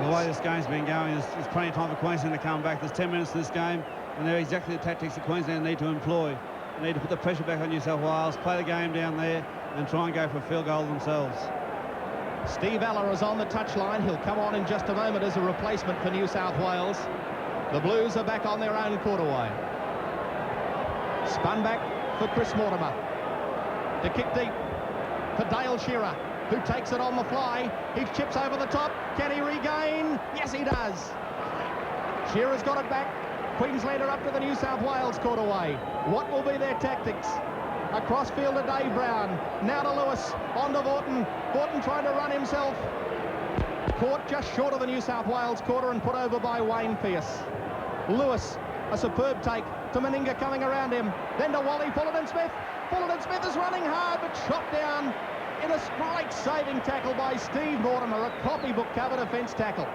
The way this game's been going, there's plenty of time for Queensland to come back. There's 10 minutes to this game, and they're exactly the tactics that Queensland need to employ. They need to put the pressure back on New South Wales, play the game down there, and try and go for a field goal themselves. Steve Ella is on the touchline. He'll come on in just a moment as a replacement for New South Wales. The Blues are back on their own quarterway. Spun back for Chris Mortimer. To kick deep for Dale Shearer, who takes it on the fly. He chips over the top. Can he regain? Yes, he does. Shearer's got it back. Queensland are up to the New South Wales quarterway. What will be their tactics? Across field to Dave Brown. Now to Lewis. On to Vaughton. Vaughton trying to run himself. Caught just short of the New South Wales quarter and put over by Wayne Pearce. Lewis, a superb take to Meninga coming around him. Then to Wally Fullerton-Smith. Fullerton-Smith is running hard but shot down in a great saving tackle by Steve Mortimer, a copybook cover defence tackle.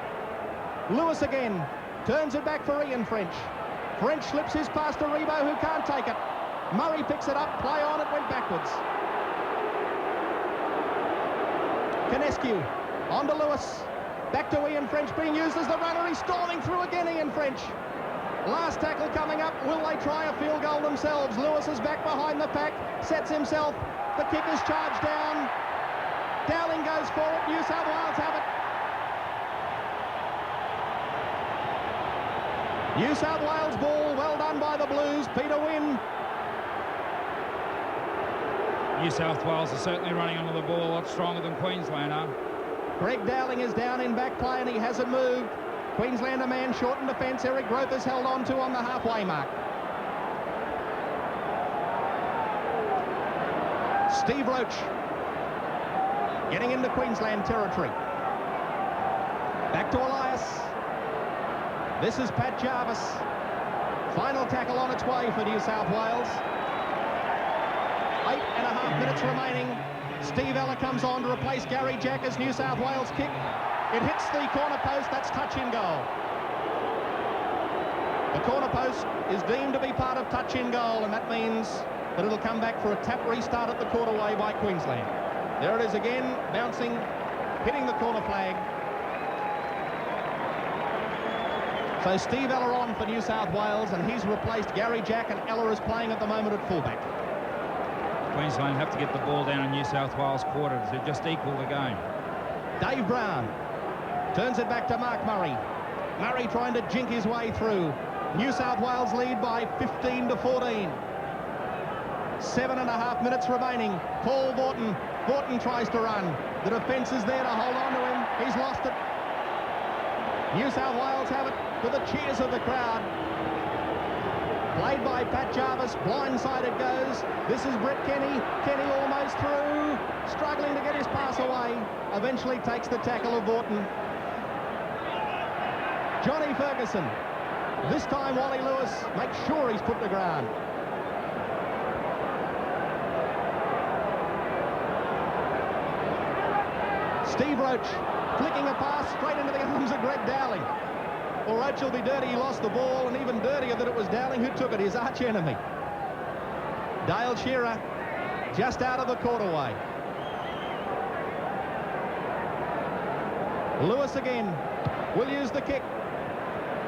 Lewis again turns it back for Ian French. French slips his pass to Rebo, who can't take it. Murray picks it up, play on, it went backwards. Canescu on to Lewis. Back to Ian French, being used as the runner. He's storming through again, Ian French. Last tackle coming up. Will they try a field goal themselves? Lewis is back behind the pack, sets himself. The kick is charged down. Dowling goes for it. New South Wales have it. New South Wales ball. Well done by the Blues. Peter Wynn. New South Wales are certainly running onto the ball a lot stronger than Queensland are. Greg Dowling is down in back play and he hasn't moved. Queensland a man short in defence. Eric Groth is held on to on the halfway mark. Steve Roach getting into Queensland territory. Back to Elias. This is Pat Jarvis. Final tackle on its way for New South Wales. 8.5 minutes remaining. Steve Ella comes on to replace Gary Jack as New South Wales kick. It hits the corner post. That's touch in goal. The corner post is deemed to be part of touch in goal, and that means that it'll come back for a tap restart at the quarterway by Queensland. There it is again, bouncing, hitting the corner flag. So Steve Ella on for New South Wales, and he's replaced Gary Jack, and Ella is playing at the moment at fullback. Queensland have to get the ball down in New South Wales quarter to just equal the game. Dave Brown turns it back to Mark Murray. Murray trying to jink his way through. New South Wales lead by 15-14. 7.5 minutes remaining. Paul Vaughton. Vaughton tries to run. The defence is there to hold on to him. He's lost it. New South Wales have it to the cheers of the crowd. Played by Pat Jarvis. Blindside it goes. This is Brett Kenny. Kenny almost through. Struggling to get his pass away. Eventually takes the tackle of Vaughton. Johnny Ferguson. This time Wally Lewis makes sure he's put to ground. Steve Roach flicking a pass straight into the arms of Greg Dowling. Well, Roach will be dirty, he lost the ball, and even dirtier that it was Dowling who took it, his arch enemy. Dale Shearer just out of the quarterway. Lewis again will use the kick.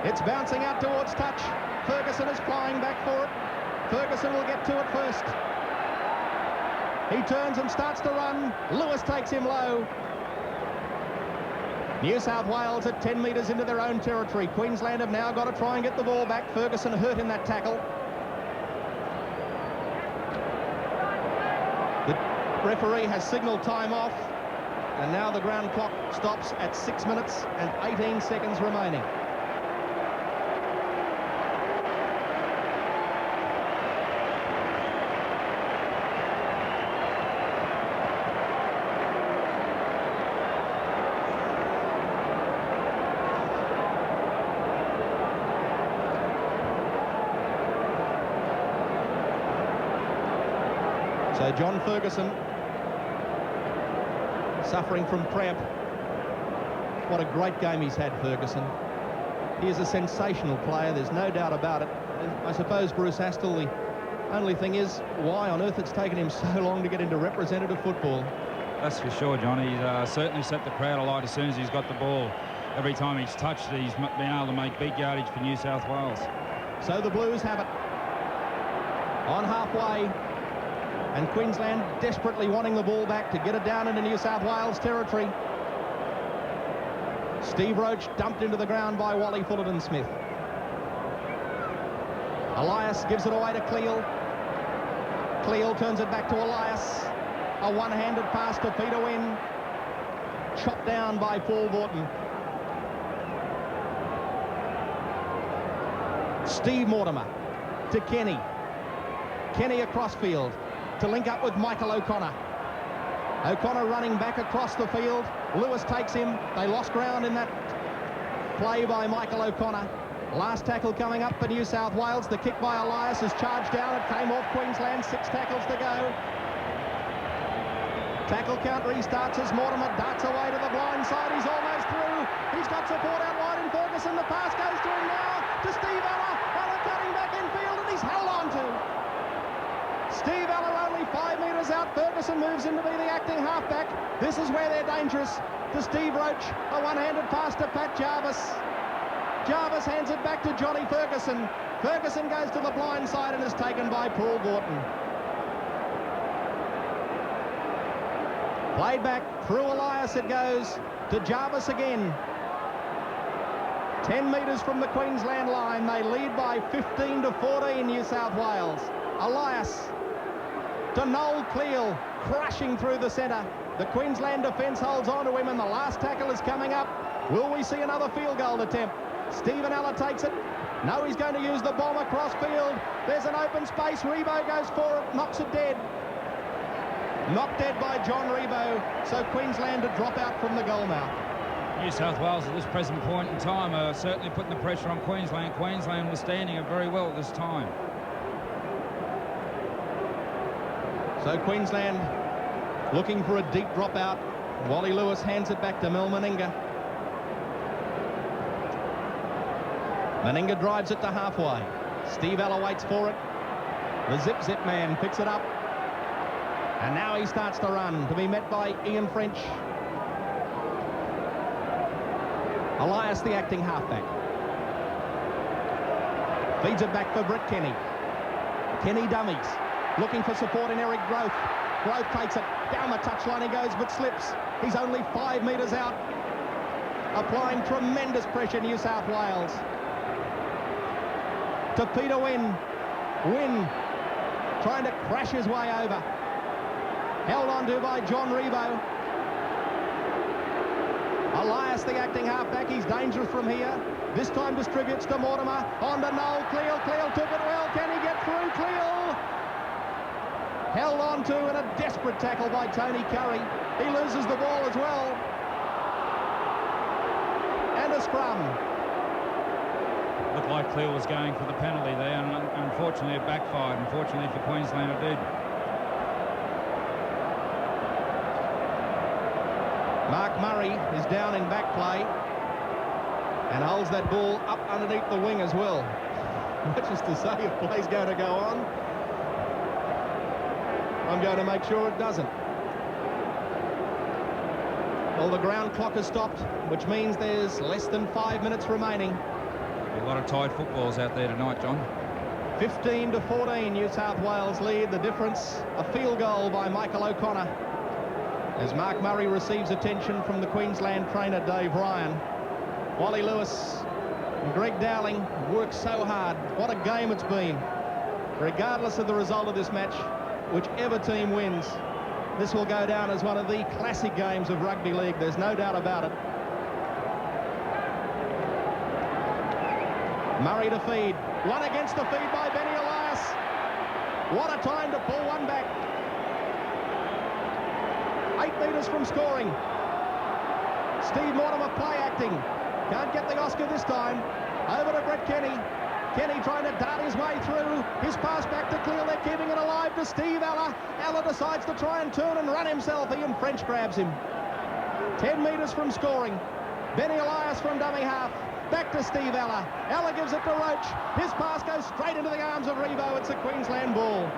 It's bouncing out towards touch. Ferguson is flying back for it. Ferguson will get to it first. He turns and starts to run. Lewis takes him low. New South Wales at 10 metres into their own territory. Queensland have now got to try and get the ball back. Ferguson hurt in that tackle. The referee has signalled time off, and now the ground clock stops at 6 minutes and 18 seconds remaining. So John Ferguson suffering from cramp. What a great game he's had, Ferguson. He is a sensational player, there's no doubt about it. I suppose Bruce Astle, the only thing is, why on earth it's taken him so long to get into representative football. That's for sure, John. He's certainly set the crowd alight as soon as he's got the ball. Every time he's touched it, he's been able to make big yardage for New South Wales. So the Blues have it on halfway, and Queensland desperately wanting the ball back to get it down into New South Wales territory. Steve Roach dumped into the ground by Wally Fullerton-Smith. Elias gives it away to Cleal. Cleal turns it back to Elias. A one-handed pass to Peter Wynn. Chopped down by Paul Vaughton. Steve Mortimer to Kenny. Kenny across field to link up with Michael O'Connor. O'Connor running back across the field. Lewis takes him. They lost ground in that play by Michael O'Connor. Last tackle coming up for New South Wales. The kick by Elias is charged down. It came off Queensland. 6 tackles to go. Tackle count restarts as Mortimer darts away to the blind side. He's almost through. He's got support out wide in Ferguson. The pass goes to him now, to Steve Ella. Ella cutting back in field, and he's held on to. Steve Ella only 5 metres out. Ferguson moves in to be the acting halfback. This is where they're dangerous. To Steve Roach. A one-handed pass to Pat Jarvis. Jarvis hands it back to Johnny Ferguson. Ferguson goes to the blind side and is taken by Paul Vaughton. Played back through Elias it goes to Jarvis again. 10 metres from the Queensland line. They lead by 15-14 New South Wales. Elias to Noel Cleal, crushing through the centre. The Queensland defence holds on to him and the last tackle is coming up. Will we see another field goal attempt? Stephen Ella takes it. No, he's going to use the bomb across field. There's an open space. Rebo goes for it, knocks it dead. Knocked dead by John Rebo, so Queensland to drop out from the goal mouth. New South Wales at this present point in time are certainly putting the pressure on Queensland. Queensland was standing it very well at this time. So Queensland looking for a deep drop out. Wally Lewis hands it back to Mel Meninga. Meninga drives it to halfway. Steve Ella waits for it. The zip man picks it up. And now he starts to run, to be met by Ian French. Elias, the acting halfback. Feeds it back for Brett Kenny. Kenny dummies, looking for support in Eric Growth. Growth takes it, down the touchline he goes, but slips. He's only 5 metres out. Applying tremendous pressure, New South Wales. To Peter Wynn. Wynn trying to crash his way over. Held on to by John Rebo. Elias, the acting halfback, he's dangerous from here. This time distributes to Mortimer. On to Noel Cleal. Cleal took it well. Can he get through? Cleal held on to, and a desperate tackle by Tony Curry. He loses the ball as well. And a scrum. Looked like Cleal was going for the penalty there, and unfortunately it backfired. Unfortunately for Queensland it did. Mark Murray is down in back play and holds that ball up underneath the wing as well. Which is to say, if play's going to go on, I'm going to make sure it doesn't. Well, the ground clock has stopped, which means there's less than 5 minutes remaining. A lot of tight footballs out there tonight, John. 15-14, New South Wales lead. The difference, a field goal by Michael O'Connor, as Mark Murray receives attention from the Queensland trainer, Dave Ryan. Wally Lewis and Greg Dowling work so hard. What a game it's been. Regardless of the result of this match, whichever team wins, this will go down as one of the classic games of rugby league. There's no doubt about it. Murray to feed. One against the feed by Benny Elias. What a time to pull one back. 8 metres from scoring. Steve Mortimer play acting. Can't get the Oscar this time. Over to Brett Kenny. Kenny trying to dart his way through. His pass back to Cleal. They're keeping it alive to Steve Ella. Ella decides to try and turn and run himself. Ian French grabs him. 10 metres from scoring. Benny Elias from dummy half. Back to Steve Ella. Ella gives it to Roach. His pass goes straight into the arms of Revo. It's a Queensland ball.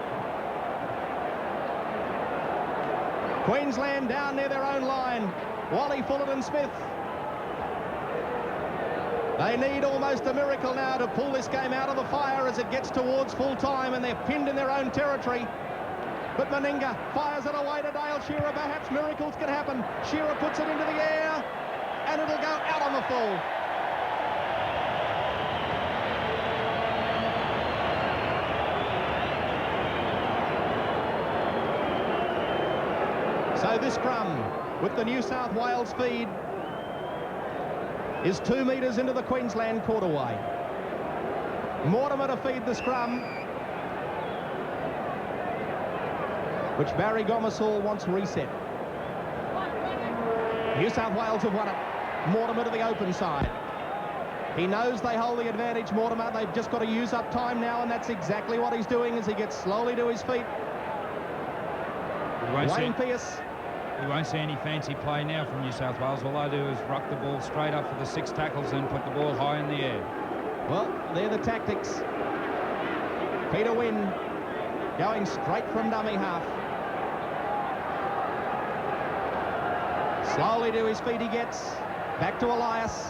Queensland down near their own line. Wally Fullerton Smith. They need almost a miracle now to pull this game out of the fire as it gets towards full time, and they're pinned in their own territory. But Meninga fires it away to Dale Shearer. Perhaps miracles can happen. Shearer puts it into the air, and it'll go out on the full. So this scrum with the New South Wales feed is 2 metres into the Queensland quarterway. Mortimer to feed the scrum, which Barry Gomersall wants reset. New South Wales have won it. Mortimer to the open side. He knows they hold the advantage, Mortimer. They've just got to use up time now, and that's exactly what he's doing as he gets slowly to his feet. Wayne Pearce. We won't see any fancy play now from New South Wales. All they do is ruck the ball straight up for the 6 tackles and put the ball high in the air. Well, they're the tactics. Peter Wynn going straight from dummy half. Slowly to his feet he gets. Back to Elias.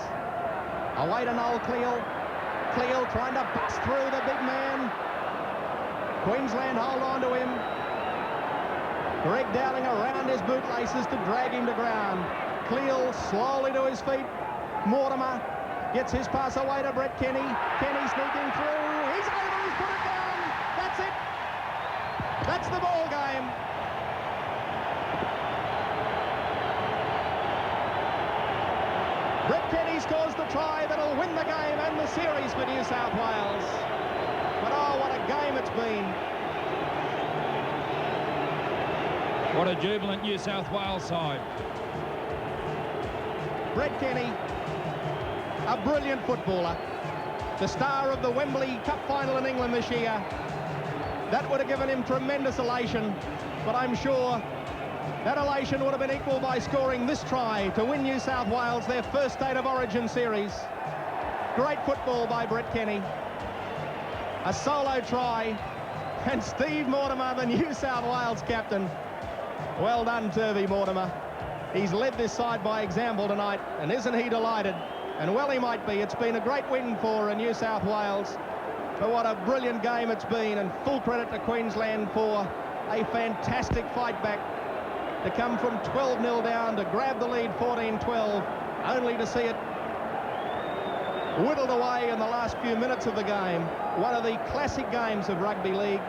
Away to Noel Cleal. Cleal trying to bust through the big man. Queensland hold on to him. Greg Dowling around his bootlaces to drag him to ground. Cleal slowly to his feet. Mortimer gets his pass away to Brett Kenny. Kenny sneaking through. He's over, he's put it down. That's it. That's the ball game. Brett Kenny scores the try that'll win the game and the series for New South Wales. But oh, what a game it's been. What a jubilant New South Wales side. Brett Kenny, a brilliant footballer. The star of the Wembley Cup final in England this year. That would have given him tremendous elation, but I'm sure that elation would have been equal by scoring this try to win New South Wales their first State of Origin series. Great football by Brett Kenny. A solo try, and Steve Mortimer, the New South Wales captain. Well done, Turvey Mortimer. He's led this side by example tonight, and isn't he delighted? And well, he might be. It's been a great win for New South Wales. But what a brilliant game it's been, and full credit to Queensland for a fantastic fight back to come from 12-0 down to grab the lead 14-12, only to see it whittled away in the last few minutes of the game. One of the classic games of rugby league.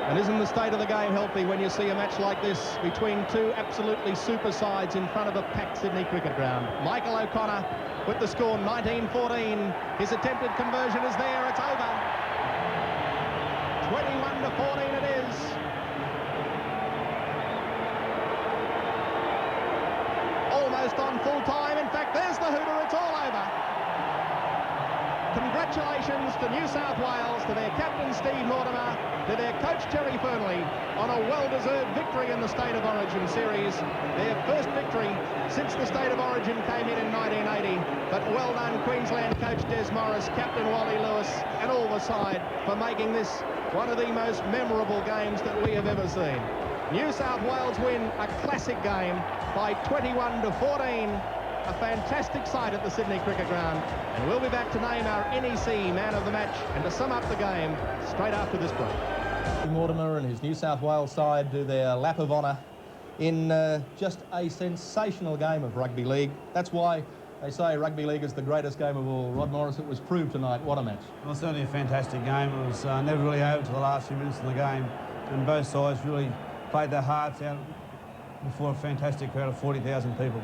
And isn't the state of the game healthy when you see a match like this between two absolutely super sides in front of a packed Sydney cricket ground? Michael O'Connor with the score 19-14. His attempted conversion is there. It's over. 21-14 it is. Almost on full time. In fact, there's the hooter. It's all over. Congratulations to New South Wales, to their captain Steve Mortimer, to their coach Terry Fernley on a well-deserved victory in the State of Origin series. Their first victory since the State of Origin came in 1980. But well done Queensland coach Des Morris, captain Wally Lewis, and all the side for making this one of the most memorable games that we have ever seen. New South Wales win a classic game by 21-14. A fantastic sight at the Sydney Cricket Ground, and we'll be back to name our NEC man of the match and to sum up the game straight after this break. Mortimer and his New South Wales side do their lap of honour in just a sensational game of rugby league. That's why they say rugby league is the greatest game of all. Rod Morris, it was proved tonight. What a match. Well, certainly a fantastic game. It was never really over to the last few minutes of the game, and both sides really played their hearts out before a fantastic crowd of 40,000 people.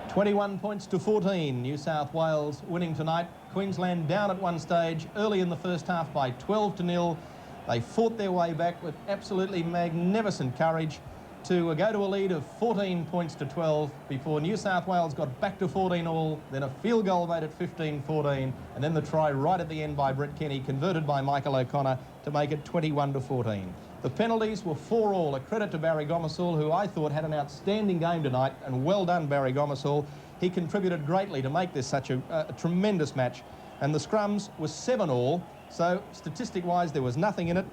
21 points to 14. New South Wales winning tonight. Queensland down at one stage early in the first half by 12-0. They fought their way back with absolutely magnificent courage. to go to a lead of 14 points to 12 before New South Wales got back to 14 all, then a field goal made it 15-14, and then the try right at the end by Brett Kenny, converted by Michael O'Connor to make it 21-14. The penalties were 4 all, a credit to Barry Gomersall, who I thought had an outstanding game tonight, and well done, Barry Gomersall. He contributed greatly to make this such a tremendous match. And the scrums were 7 all, so statistic-wise there was nothing in it.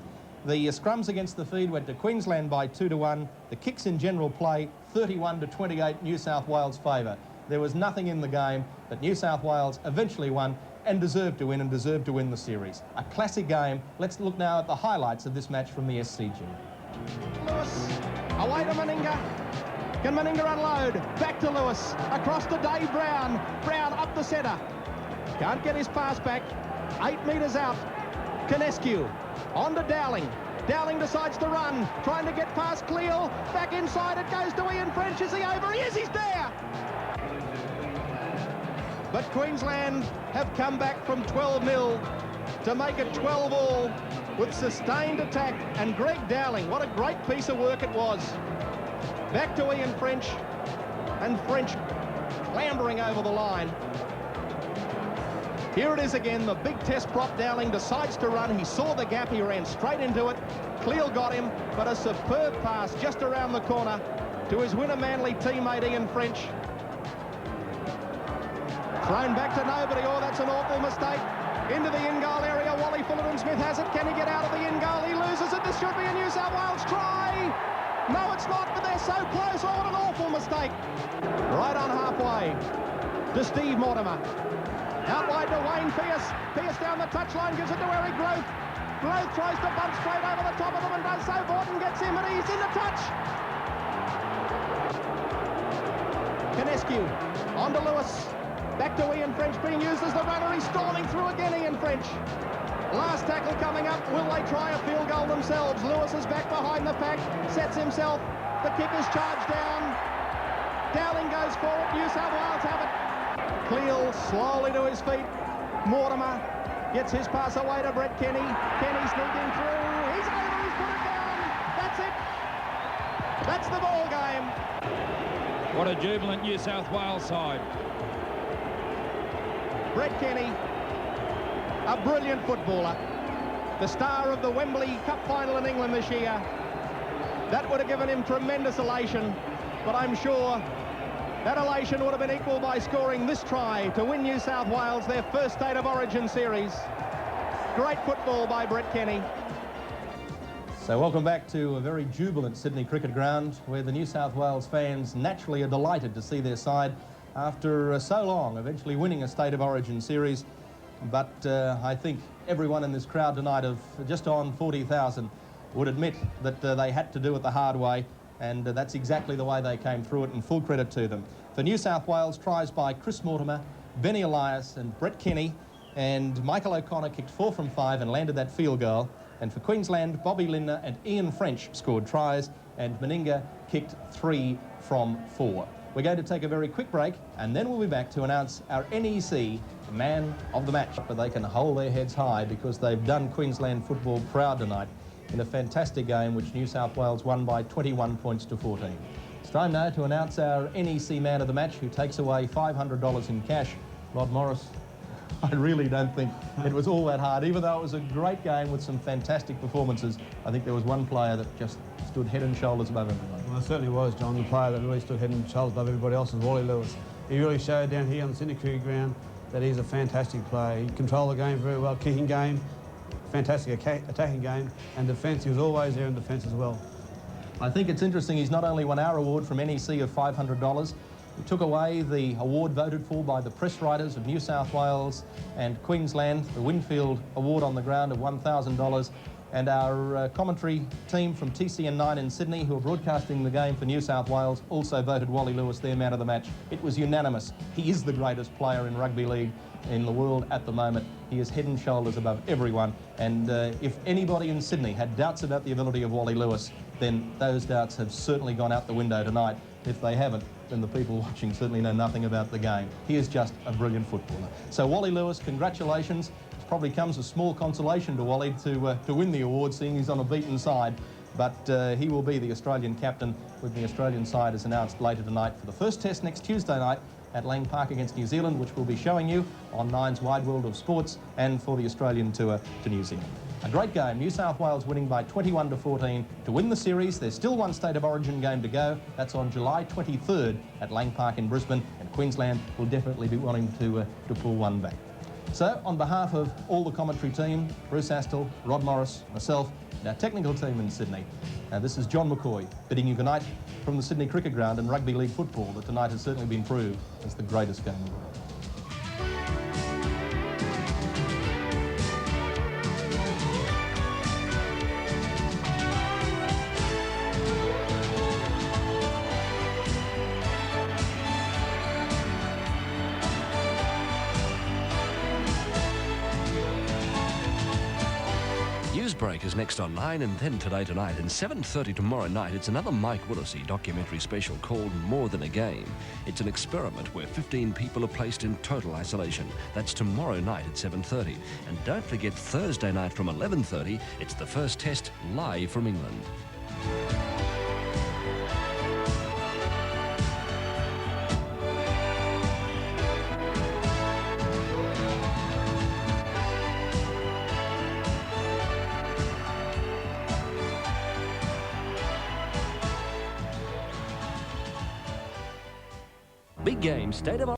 The scrums against the feed went to Queensland by 2-1. The kicks in general play 31-28 New South Wales favour. There was nothing in the game, but New South Wales eventually won and deserved to win the series. A classic game. Let's look now at the highlights of this match from the SCG. Lewis, away to Meninga. Can Meninga unload? Back to Lewis, across to Dave Brown. Brown up the centre. Can't get his pass back. 8 metres out. Canescu on to Dowling. Dowling decides to run, trying to get past Cleal. Back inside it goes to Ian French. Is he over? He is, he's there! But Queensland have come back from 12-0 to make it 12 all with sustained attack. And Greg Dowling, what a great piece of work it was. Back to Ian French, and French clambering over the line. Here it is again, the big test prop. Dowling decides to run. He saw the gap, he ran straight into it. Cleal got him, but a superb pass just around the corner to his Winner Manly teammate Ian French. Thrown back to nobody. Oh, that's an awful mistake. Into the in-goal area. Wally Fullerton-Smith has it. Can he get out of the in-goal? He loses it. This should be a New South Wales try. No, it's not, but they're so close. Oh, what an awful mistake. Right on halfway to Steve Mortimer. Out wide to Wayne Pearce. Pearce down the touchline, gives it to Eric Growth. Growth tries to bunt straight over the top of them and does so. Vorton gets him and he's in the touch. Canescu on to Lewis. Back to Ian French, being used as the runner. He's storming through again, Ian French. Last tackle coming up. Will they try a field goal themselves? Lewis is back behind the pack, sets himself. The kick is charged down. Dowling goes forward. New South Wales have it. Cleal slowly to his feet. Mortimer gets his pass away to Brett Kenny. Kenny sneaking through. He's over, he's put it down. That's it. That's the ball game. What a jubilant New South Wales side. Brett Kenny, a brilliant footballer. The star of the Wembley Cup final in England this year. That would have given him tremendous elation, but I'm sure that elation would have been equal by scoring this try to win New South Wales their first State of Origin series. Great football by Brett Kenny. So welcome back to a very jubilant Sydney cricket ground, where the New South Wales fans naturally are delighted to see their side after so long eventually winning a State of Origin series. But I think everyone in this crowd tonight of just on 40,000 would admit that they had to do it the hard way, and that's exactly the way they came through it, and full credit to them. For New South Wales, tries by Chris Mortimer, Benny Elias and Brett Kenny, and Michael O'Connor kicked 4 from 5 and landed that field goal. And for Queensland, Bobby Lindner and Ian French scored tries, and Meninga kicked 3 from 4. We're going to take a very quick break, and then we'll be back to announce our NEC Man of the Match. But they can hold their heads high because they've done Queensland football proud tonight in a fantastic game which New South Wales won by 21 points to 14. It's time now to announce our NEC Man of the Match, who takes away $500 in cash. Rod Morris, I really don't think it was all that hard, even though it was a great game with some fantastic performances. I think there was one player that just stood head and shoulders above everyone. Well, it certainly was, John. The player that really stood head and shoulders above everybody else was Wally Lewis. He really showed down here on the Sydney cricket ground that he's a fantastic player. He controlled the game very well, kicking game, fantastic attacking game, and defence. He was always there in defence as well. I think it's interesting he's not only won our award from NEC of $500, he took away the award voted for by the press writers of New South Wales and Queensland, the Winfield Award on the ground of $1,000, and our commentary team from TCN9 in Sydney, who are broadcasting the game for New South Wales, also voted Wally Lewis their man of the match. It was unanimous. He is the greatest player in rugby league in the world at the moment. He is head and shoulders above everyone, and if anybody in Sydney had doubts about the ability of Wally Lewis, then those doubts have certainly gone out the window tonight. If they haven't, then the people watching certainly know nothing about the game. He is just a brilliant footballer. So Wally Lewis, congratulations. It probably comes as small consolation to Wally to win the award, seeing he's on a beaten side. but he will be the Australian captain with the Australian side as announced later tonight for the first test next Tuesday night at Lang Park against New Zealand, which we'll be showing you on Nine's Wide World of Sports, and for the Australian tour to New Zealand. A great game. New South Wales winning by 21-14 to win the series. There's still one State of Origin game to go. That's on July 23rd at Lang Park in Brisbane, and Queensland will definitely be wanting to pull one back. So, on behalf of all the commentary team, Bruce Astle, Rod Morris, myself, and our technical team in Sydney, this is John McCoy bidding you good night from the Sydney Cricket Ground and rugby league football that tonight has certainly been proved as the greatest game in the world. Newsbreak is next on 9, and then Today Tonight. And 7:30 tomorrow night, it's another Mike Willesee documentary special called More Than a Game. It's an experiment where 15 people are placed in total isolation. That's tomorrow night at 7:30. And don't forget Thursday night from 11:30, it's the first test live from England. Big game, State of